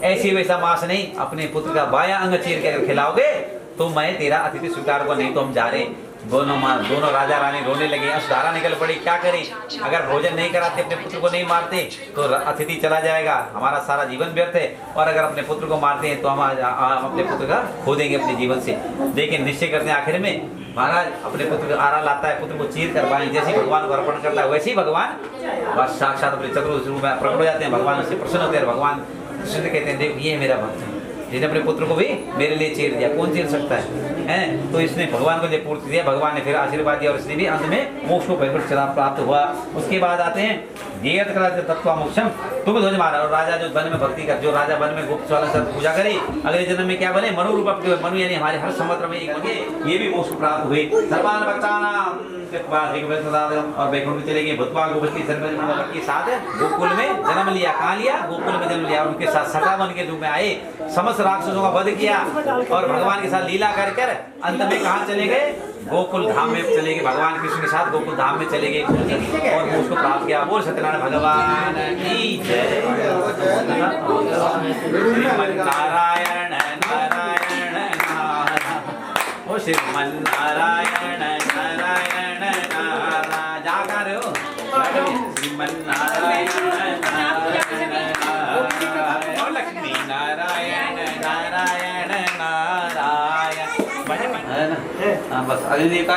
Speaker 2: ऐसी वैसा मांस नहीं, अपने पुत्र का बायां अंग चीर के अगर खिलाओगे तो मैं तेरा अतिथि स्वीकार को, नहीं तो हम जा रहे। दोनों राजा रानी रोने लगे, धारा निकल पड़ी, क्या करें? अगर भोजन नहीं कराते, अपने पुत्र को नहीं मारते तो अतिथि चला जाएगा, हमारा सारा जीवन व्यर्थ है, और अगर अपने पुत्र को मारते हैं तो हम अपने पुत्र का खो देंगे अपने जीवन से। लेकिन निश्चय करते हैं आखिर में महाराज अपने पुत्र का आरा लाता है, पुत्र को चीर कर बाएं जैसे भगवान को अर्पण करता है, वैसे ही भगवान बस साक्षात अपने चतुर्थ रूप में प्रकट हो जाते हैं। भगवान उससे प्रसन्न होते हैं। भगवान कृष्ण कहते हैं देख ये मेरा भक्त है, जिसने अपने पुत्र को भी मेरे लिए चीर दिया, कौन चीर सकता है? तो इसने भगवान को जब पूर्ति दिया, भगवान ने फिर आशीर्वाद दिया और इसने भी अंत में मोक्ष को प्राप्त हुआ। उसके बाद आते हैं तत्व मोक्षम तुम ध्वज मारा, और राजा जो वन में भक्ति कर, जो राजा वन में गुप्त वाला सब पूजा करे, अगले जन्म में क्या बने? मनु रूप, मनु यानी हमारे हर संवत्सर में एक बने, ये भी मोक्ष प्राप्त हुए। सर्वान भक्तानां और वैकुंठ में चले गए। भूतवा गोपति के साथ गोकुल में जन्म लिया। कहाँ लिया? गोकुल में जन्म लिया। उनके साथ सखावन के रूप में आए, समस्त राक्षसों का वध किया और भगवान के साथ लीला कर कर अंत में कहाँ चले गए? गोकुल धाम में चले गए। भगवान कृष्ण के साथ गोकुल धाम में चले गए और मोक्ष को प्राप्त किया। बोल सत्यनारायण भगवान की जय। नारायण नारायण नारायण, ओ श्रीमन नारायण नारायण नारायण, जागा रहे हो? श्रीमन नारायण नारायण नारायण, लक्ष्मी नारायण नारायण नारायण, बस अग्निदेवता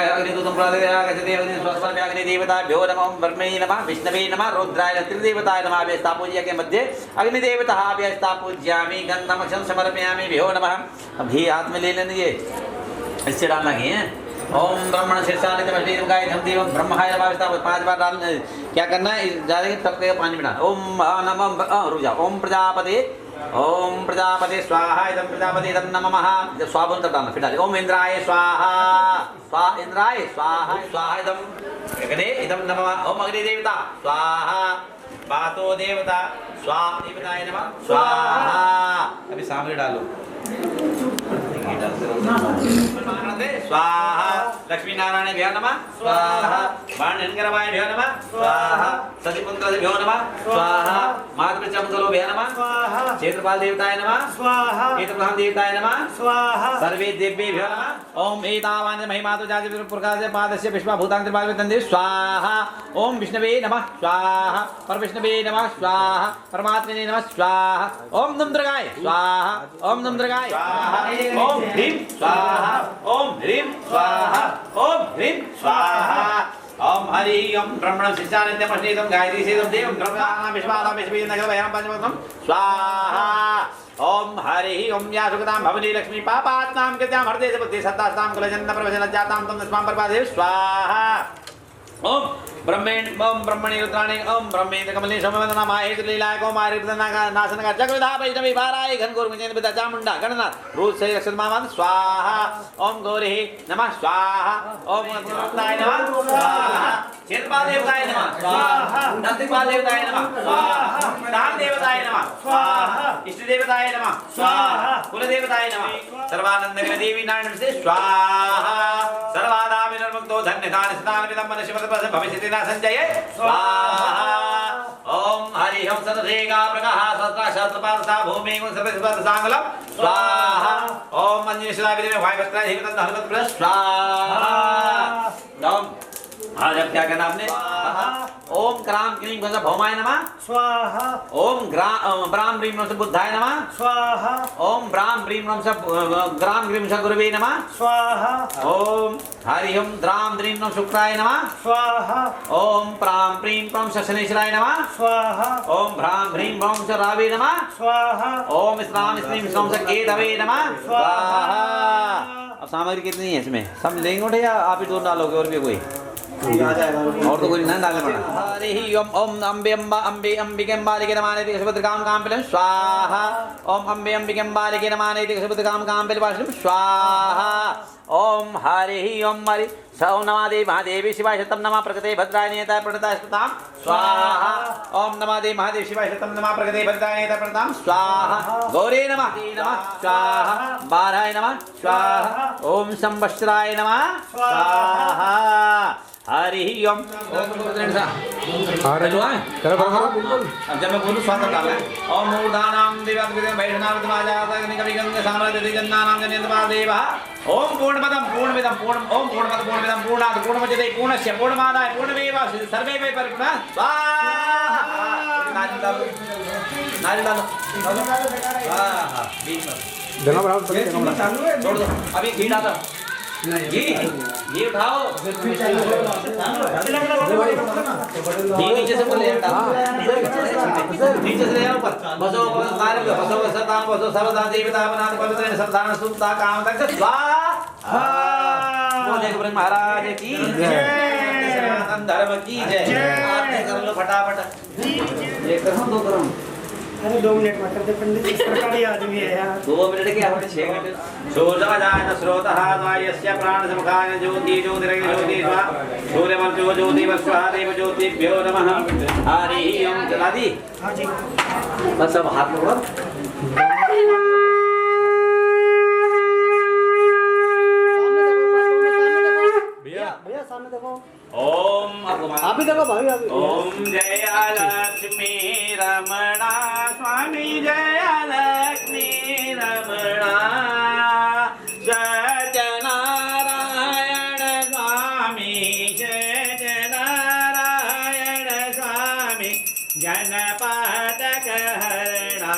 Speaker 2: अग्निदेवताभ्यो नमः, ब्रह्मे नमः, विष्णवे नमः, रुद्राय त्रिदेवताय नमः। व्यस्तापूज्य के मध्य अग्निदेवता व्यस्तापूज्यामि, गन्धमक्षं समर्पयामि, भ्यो नमः। अभी हाथ में ले लेंगे, इससे डालना है। ओम ब्रह्मण शीर्षाले तमस्तेम गायत्रम देवम ब्रह्माय नमः। 5 बार डाल, क्या करना है? जाके तब तक पानी में डाल। ओम नमः, रुक जाओ। ओम प्रजापते स्वाहा, इदम प्रजापते इदम नमः। जब स्वाहा तब डालना, फिर डाले। ओम इंद्राय स्वाहा, स्वाहा इंद्राय स्वाहा, स्वाहा इदम नमः। ओम अग्नि देवता स्वाहा, पातो देवता स्वाहा, देवताय नमः स्वाहा। अभी सामने डालो, स्वाहा। लक्ष्मी नारायण नमः स्वाहा, बाणंगरवाय नमः स्वाहा, सतिपुत्रभ्यो नमः स्वाहा, मातृचमकलो नमः स्वाहा, क्षेत्रपाल देवताय नमः स्वाहा, क्षेत्रप्रधान देवताय नमः स्वाहा, सर्वे देव्येभ्यो नमः। ओम एतावान महिमातो जाति प्रकाशस्य पादस्य विश्वभूतानि त्रिपादवन्दे स्वाहा। ओम विष्णवे नमः स्वाहा, परविष्णवे नमः स्वाहा, परमात्मने नमः स्वाहा। ओम नमद्रगाय स्वाहा, ओम नमद्रगाय स्वाहा, ओम ह्रीं स्वाहा, ओम ह्रीं स्वाहा, ओम ह्रीं स्वाहा। ओम हरि ओम ब्रह्मण शिष्यानित्यं अश्नीतं गायत्री सेदं देवं ब्रह्मणानां विश्वानां विश्वेनगरवयं पंचमतं स्वाहा। ओम हरि ओम या सुखदां भवनी लक्ष्मी पापात्मां कृत्यां हरदे बुद्धि सत्तास्तां कुलजन्म प्रवचन जातां तम दस्मां प्रपादे स्वाहा। ओम ब्रह्मेण ओम ब्रह्मणि रुद्राणि ओम ब्रह्मेन्द्र कमले सोमवंदना माहेश लीलाय को मारे प्रदना नाशन का जगविधा वैष्णवी भाराय घनघोर मुंजेन बिदा चामुंडा गणनाथ रोज से रक्षित मामान स्वाहा ओम गौरी नमः स्वाहा ओम गुरुताय नमः स्वाहा क्षेत्रपाल देवताय नमः स्वाहा नंदीपाल देवताय नमः स्वाहा नाम देवताय नमः स्वाहा इष्ट देवताय नमः स्वाहा कुल देवताय नमः सर्वानंद देवी नारायण से स्वाहा सर्वादा विनर्मुक्तो धन्यदान स्नान विदंबन शिवतपस भविष्यति न संजय स्वाहा ओम हरि ओम सदधेगा प्रकाश सहस्रा सहस्रपादसा भूमि गुण सर्वस्वत सांगलम स्वाहा ओम मंजुषा विदे वायुवस्त्र हिवतन हरवत प्लस स्वाहा ओम आज अब क्या करना आपने ओम क्राम क्लीं गुंजा भौमाय नमः
Speaker 4: स्वाहा
Speaker 2: ओम ब्राम ब्रीम नमः बुद्धाय नमः
Speaker 4: स्वाहा
Speaker 2: ओम ब्राम ब्रीम नमः ग्राम ग्रीम स गुरुवे नमः
Speaker 4: स्वाहा
Speaker 2: ओम हरि ओम द्राम द्रीम नमः शुक्राय नमः
Speaker 4: स्वाहा
Speaker 2: ओम प्राम प्रीम प्रम शनेश्वराय नमः
Speaker 4: स्वाहा
Speaker 2: ओम भ्राम भ्रीम भ्रौम स रावे नमः
Speaker 4: स्वाहा
Speaker 2: ओम इस्लाम इस्लीम इस्लाम स केतवे नमः स्वाहा। अब सामग्री कितनी है इसमें सब लेंगे उठे या आप ही दो डालोगे और भी कोई और तो कोई ना डालने पड़ा। हरि ओम ओम अम्बे अम्बा अम्बे अंबिके अम्बालिके नमाने सुभद्रकाम काम पिलं स्वाहा ओम अम्बे अंबिके अम्बालिके नमाने सुभद्रकाम काम पिल वासुदेव स्वाहा ओम हरि ओम हरि सौ नमादे महादेवी शिवाय शतम नमः प्रकृते भद्राय नियता प्रणता स्तुतां स्वाहा ओम नमादे महादेव शिवाय शतम नमः प्रकृते भद्राय नियता प्रणतां स्वाहा गौरे नमः स्वाहा बाराय नमः स्वाहा ओम संवत्सराय नमः स्वाहा हरि ओम
Speaker 5: करो
Speaker 2: अब जब मैं बोलूं स्वागत करना है ओम मूर्धानाम देवात् विदे वैष्णव तमाजातग्नि कवि गंगे साम्राज्य जन्नानाम जनेन्द्रवा देवा ओम पूर्णमदं पूर्णमिदं पूर्ण ओम पूर्णमदं पूर्णमिदं पूर्णात् पूर्णमुदच्यते पूर्णस्य पूर्णमादाय पूर्णमेव सर्वे वै परिपूर्णः स्वाहा नारियल स्वाहा
Speaker 5: देना बराबर
Speaker 2: छोड़ दो अभी घी डालो घी उठाओ घी नीचे से बोले नीचे से ले आओ ऊपर बसो सारे बसो सदान बसो सर्वदा देवता बनाने पवित्र संतान सुता काम तक स्वाहा बोले गुरु महाराज की जय सनातन धर्म की जय आपने कर लो फटाफट ये करो दो करो
Speaker 4: अरे 2 मिनट में कर दे पंडित इस प्रकार ही आदमी है यार
Speaker 2: 2 मिनट के हमने 6 मिनट शोधजायन स्रोतः वायस्य प्राण समखान ज्योति ज्योतिरग्नि ज्योति स्वा सूर्यमर्त्यो ज्योति वस्वः देव ज्योतिभ्यो नमः हरि ओम चला दी
Speaker 4: हां जी
Speaker 2: बस अब हाथ पकड़ो
Speaker 4: भैया सामने देखो
Speaker 2: ओम
Speaker 4: आप ही देखो भाई आप
Speaker 2: ओम जय लक्ष्मी रमणा स्वामी जय लक्ष्मी रमणा जय नारायण स्वामी जय नारायण स्वामी जनपदक हरणा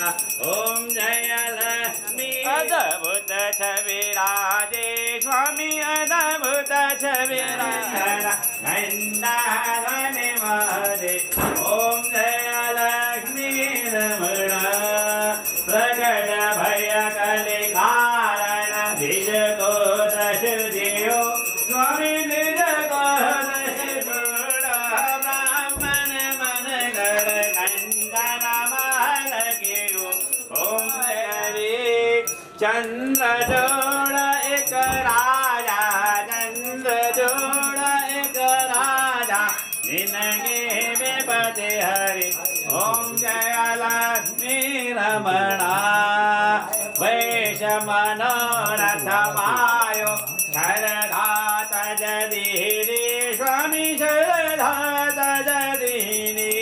Speaker 2: ओम जय लक्ष्मी अद्भुत छविराजे स्वामी अद्भुत छविराज नंदन वादे ओम जय लक्ष्मी रमणा प्रकट भय कले कारण निज को दश दियो स्वामी निज को दश जोड़ा ब्राह्मण मन कर कंदन माल कियो ओम हरि चंद्र जोड़ एक राजा चंद्र जोड़ एक राजा जिनके विपदे हरि ओम जय लक्ष्मी रमणा वैश मनोरथ वायो शरधा तजदीनी स्वामी शरधा तजदीनी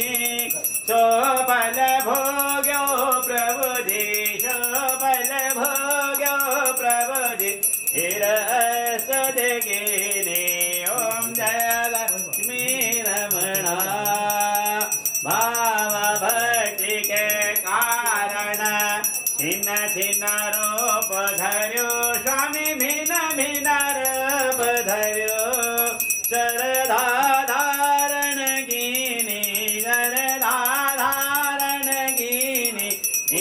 Speaker 2: शोभल भोग्यो प्रभुजी शोभल भोग्यो प्रभुजी हिरस्तुतिगिरि ओम जय लक्ष्मी रमणा भाव भक्ति के कारण छिन्न छिन्न रूप धर्यो स्वामी भिन्न भिन्न रूप धर्यो शरधा धारण कीनी शरधा धारण कीनी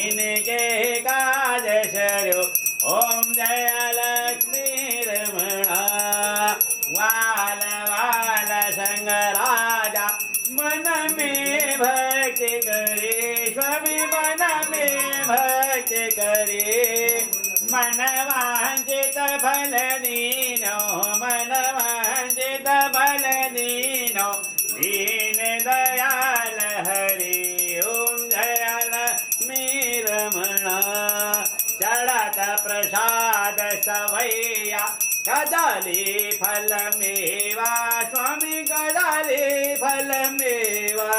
Speaker 2: इनके काज शर्यो ओम जय लक्ष्मी रमणा वाल वाल संग राजा स्वामी मन में भक्ति करे मन वांछित फल दीनो मन वांछित फल दीनो दीन दयाल हरि ओम दयाल रमणा चढ़त प्रसाद सवैया कदली फल मेवा स्वामी कदली फल मेवा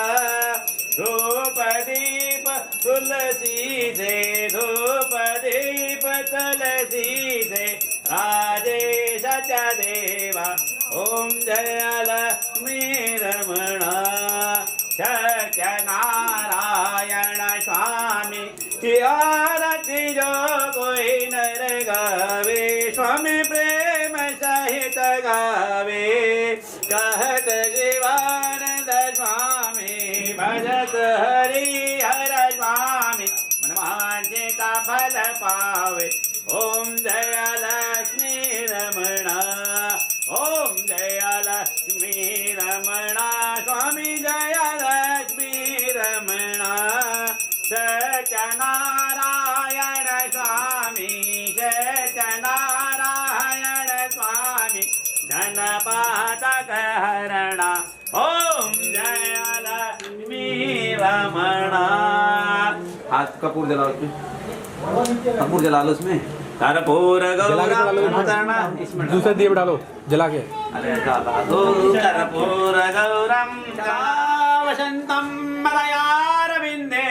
Speaker 2: धूप दीप तुलसी से धूप दीप तुलसी से राजेश च देवा ओम दयाल रमणा सत्यनारायण स्वामी आरती जो कोई नर गावे स्वामी प्रेम सहित गावे कहत शिवानंद स्वामी भजत हरि हर स्वामी मनवांछिता फल पावे ओम दयालक्ष्मी रमणा ओम दयालक्ष्मी रमणा स्वामी दयालक्ष्मी रमणा सत्यनारायण स्वामी सत्यनारायण स्वामी धनपातक हरणा ओम दयालक्ष्मी रमणा। हाथ कपूर जला उसमें कपूर जला लो उसमें कर्पूर गौरम इसमें
Speaker 5: दूसरे दिए डालो जला के
Speaker 2: अरे दो कर्पूर गौरम वसंतम मलयारविंदे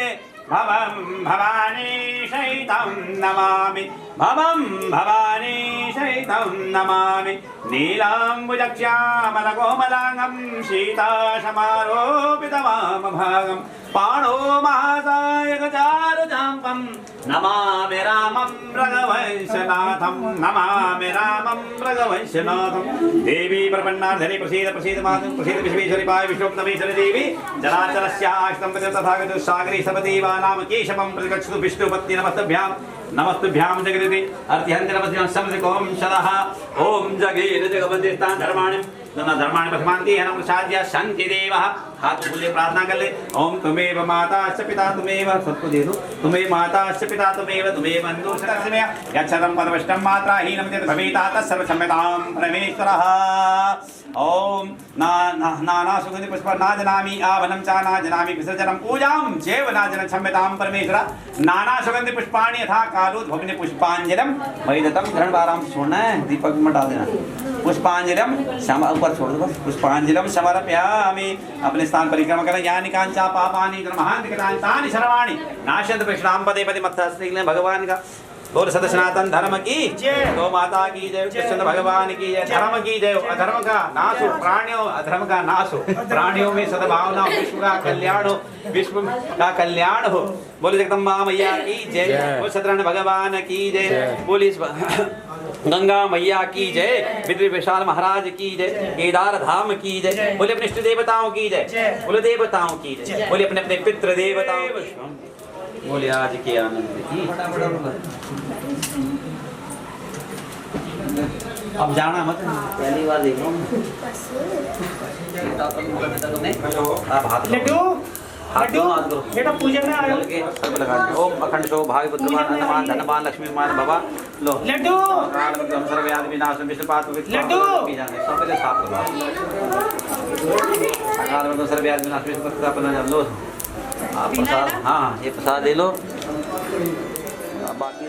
Speaker 2: भवं भवानी शैतं नमामि भवं भवानी शैतं नमामि नीलाम्बुजश्यामलकोमलांगं सीताशमारोपितवामभागं पाणो महासायकचारुचाम्पं नमामि रामं रघुवंशनाथं नमामि रामं रघुवंशनाथं देवी प्रपन्नार्धनि प्रसीद प्रसीद मातु प्रसीद विश्वेश्वरि पाय विश्वोत्तमेश्वरि देवी जलाचलस्याश्तं तथागतु सागरे सपदेवानाम केशवं प्रतिगच्छतु विष्णुपत्नि नमस्तभ्यां नमस्तभ्यां जगदे अर्थिहन्ति नमस्ते समसिकोम सदः ओम जगेर जगवन्दितान् धर्माणि धर्माणि प्रथमान्ति हनं साध्य शान्ति देवः हाथ खोले प्रार्थना कर ले ओम तुमेव माता च पिता तुमेव सबको दे दो तुमेव माता च पिता तुमेव तुमेव बन्धु सदस्य यच्छतं पदवष्टं मात्रा हीनं चेत् भवेत् तत्सर्व क्षम्यतां परमेश्वरः ओम नाना सुगंधि पुष्प ना जनामि आवनं च ना जनामि विसर्जनं पूजां चैव ना जन क्षम्यतां परमेश्वर नाना सुगंधि पुष्पाणि यथा कालोद् भवने पुष्पांजलिं वैदतं ग्रहण बाराम छोड़ना है दीपक में डाल देना पुष्पांजलिं ऊपर छोड़ दो बस पुष्पांजलिं समर्पयामि अपने स्थान परिक्रमा करें यानि कांचा पापानि महांति तानि सर्वाणि नाशयन्तु कृष्णां पदे पदे मत्स्ते भगवान का बोल सत सनातन धर्म की जय गौ माता की जय कृष्ण भगवान की जय धर्म की जय अधर्म का नाश हो प्राणियों अधर्म का नाश हो प्राणियों में सद्भावना विश्व का कल्याण हो विश्व का कल्याण हो बोले जगदम्बा मैया की जय बोल सत्यनारायण भगवान की जय बोली गंगा मैया की जय विद्य विशाल महाराज की जय केदार धाम की जय बोले अपने इष्ट देवताओं की जय बोले देवताओं की जय बोले अपने अपने पितृ देवताओं बोले आज के आनंद की अब जाना मत पहली बार देख रहा हूँ
Speaker 4: लड्डू लड्डू बेटा पूजा में आयो
Speaker 2: ओम अखंड शो भावी पुत्रमान अन्नमान धनमान लक्ष्मीमान भवा लो
Speaker 4: लड्डू
Speaker 2: सर्वव्याधि विनाश विष्णुपात
Speaker 4: लड्डू
Speaker 2: सब पहले साफ करो अकाल में सर्वव्याधि विनाश विष्णुपात अपना लो आप प्रसाद हाँ ये प्रसाद ले लो बाकी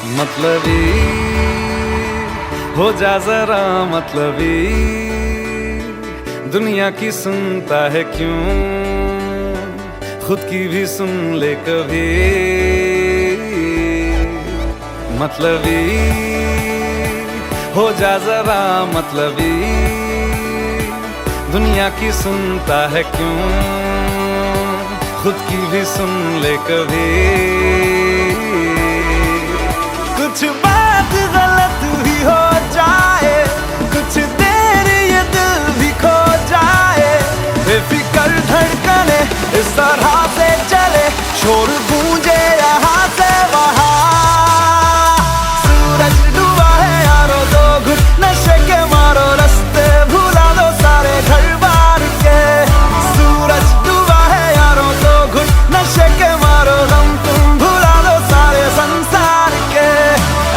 Speaker 7: मतलबी हो जा जरा मतलबी, दुनिया की सुनता है क्यों, खुद की भी सुन ले कभी। मतलबी हो जा जरा मतलबी, दुनिया की सुनता है क्यों, खुद की भी सुन ले कभी। कुछ बात गलत भी हो जाए, कुछ देर ये दिल भी खो जाए, बेफिक्र धड़कने इस तरह से चले, शोर गूंजे यहाँ से वहाँ। सूरज डूबा है यारो, दो घुट नशे के मारो, रास्ते भुला दो सारे घर बार के। सूरज डूबा है यारो, दो घुट नशे के मारो, गम तुम भुला दो सारे संसार के।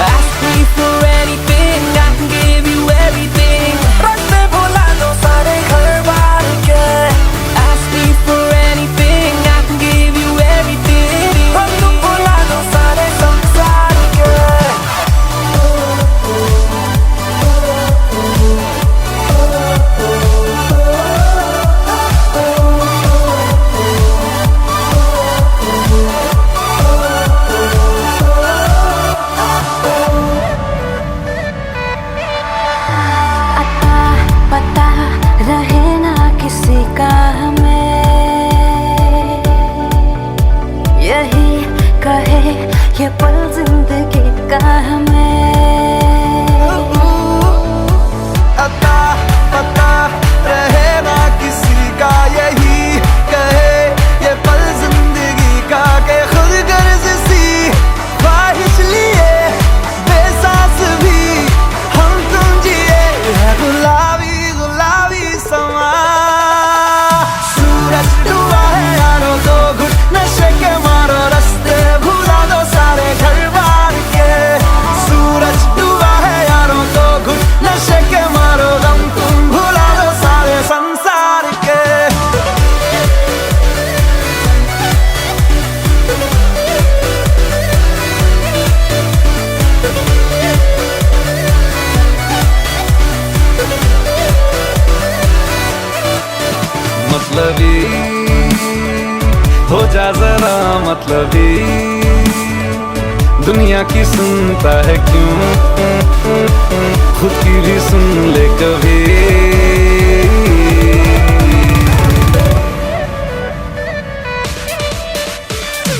Speaker 8: Ask me for anything, I can give you everything.
Speaker 7: रास्ते भुला दो सारे घर बार के।
Speaker 8: Ask me for anything, I can give you everything.
Speaker 7: हम तुम भुला दो सारे संसार के।
Speaker 6: अता पता रहे ना किसी का हमें, यही कहे ये पल जिंदगी का हमें।
Speaker 7: अता पता रहे ना किसी का, यही कहे ये पल जिंदगी का, के खुद गर्ज सी ख्वाहिश लिए बेसास भी हम तुम जिए है गुलाबी गुलाबी समा। सूरज डूबा है यारो, दो घुट नशे के मारो, रास्ते भुला दो सारे घर बार के। सूरज डूबा है यारो, दो घुट नशे के मारो, गम तुम भुला दो सारे संसार के। मतलबी हो जा जरा मतलबी, दुनिया की सुनता है क्यों, खुद की भी सुन ले कभी।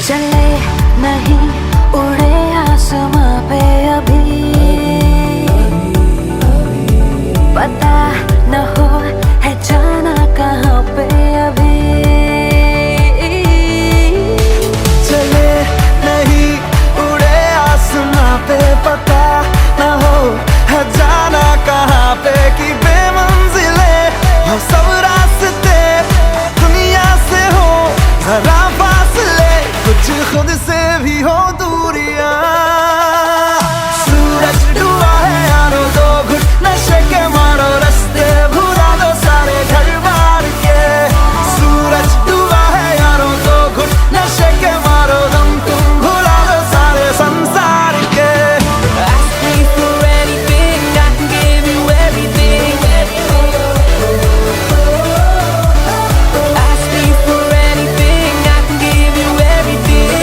Speaker 6: चले नहीं उड़े आसमां पे अभी, पता न हो है जाना कहाँ पे अभी।
Speaker 7: चले नहीं उड़े आसमां पे, पता न हो है जाना कहाँ पे, कि बेमंजिले हो सब रास्ते, दुनिया से हो जरा फासले, कुछ खुद से भी हो दूरियां। सूरज डूबा है यारो, दो घुट नशे के मारो, रास्ते भुला दो सारे घर बार के। सूरज डूबा है यारो, दो घुट नशे के मारो, गम तुम भुला दो सारे संसार के।
Speaker 8: Ask me for anything, I can give you everything. Ask me for anything, I can give you everything.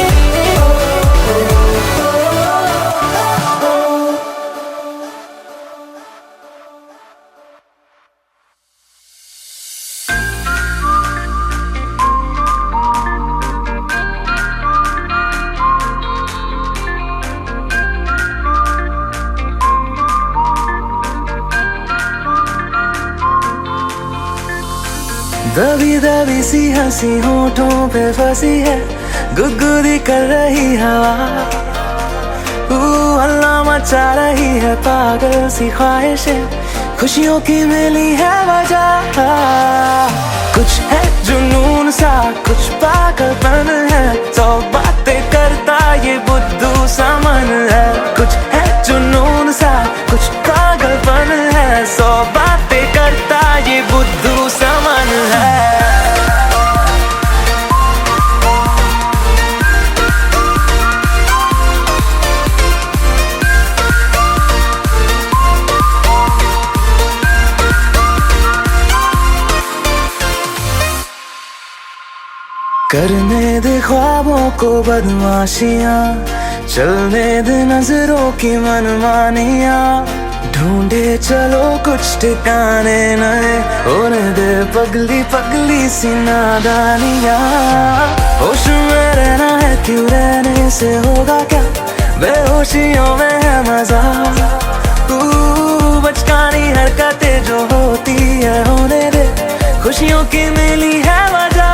Speaker 7: दबी दबी सी हंसी होठों पे फंसी है, गुदगुदी कर रही हवा, हल्ला मचा रही है पागल सी ख्वाहिशें, खुशियों की मिली है वजह। कुछ है जुनून सा, कुछ पागलपन है, सौ बातें करता ये बुद्धू सा मन है। कुछ है जुनून सा, कुछ पागलपन है, सौ बातें करता ये बुद्धू सा मन है। करने दे ख्वाबों को बदमाशियां, चलने दे नजरों की मनमानियां, ढूंढे चलो कुछ ठिकाने नए, होने दे पगली पगली सी नादानियां। होश में रहना है क्यों, रहने से होगा क्या, बेहोशियों में है मजा। बचकानी हरकतें जो होती है होने दे, खुशियों की मिली है वजह।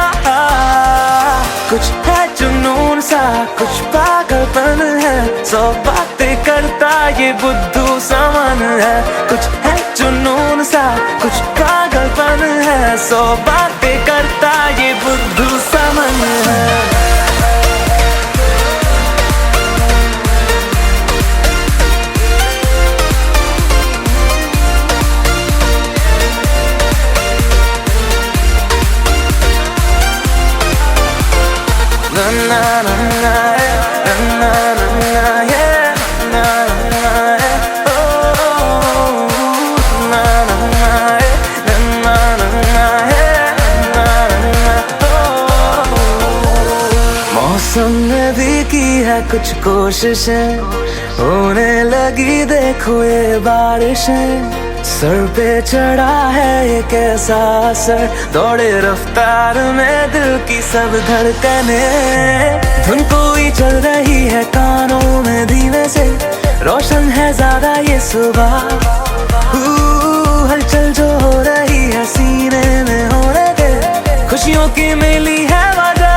Speaker 7: कुछ है जुनून सा, कुछ पागलपन है, 100 बातें करता ये बुद्धू समन है। कुछ है जुनून सा, कुछ पागलपन है, 100 बातें करता ये बुद्धू समन है। मौसम ने भी की है कुछ कोशिशें, होने लगी देखो ये बारिशें। सर पे चढ़ा है ये कैसा असर, दौड़े रफ्तार में दिल की सब धड़कने। धुन कोई चल रही है कानों में धीमे से, रोशन है ज्यादा ये सुबह। हलचल जो हो रही है सीने में होने दे, खुशियों की मिली है वजह।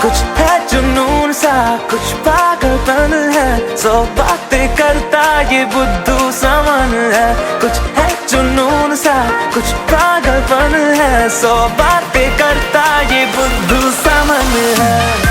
Speaker 7: कुछ है जुनून सा, कुछ पागलपन है, 100 बातें करता ये बुद्धू समन है। कुछ है जुनून सा, कुछ पागलपन है, 100 बातें करता ये बुद्धू समन है।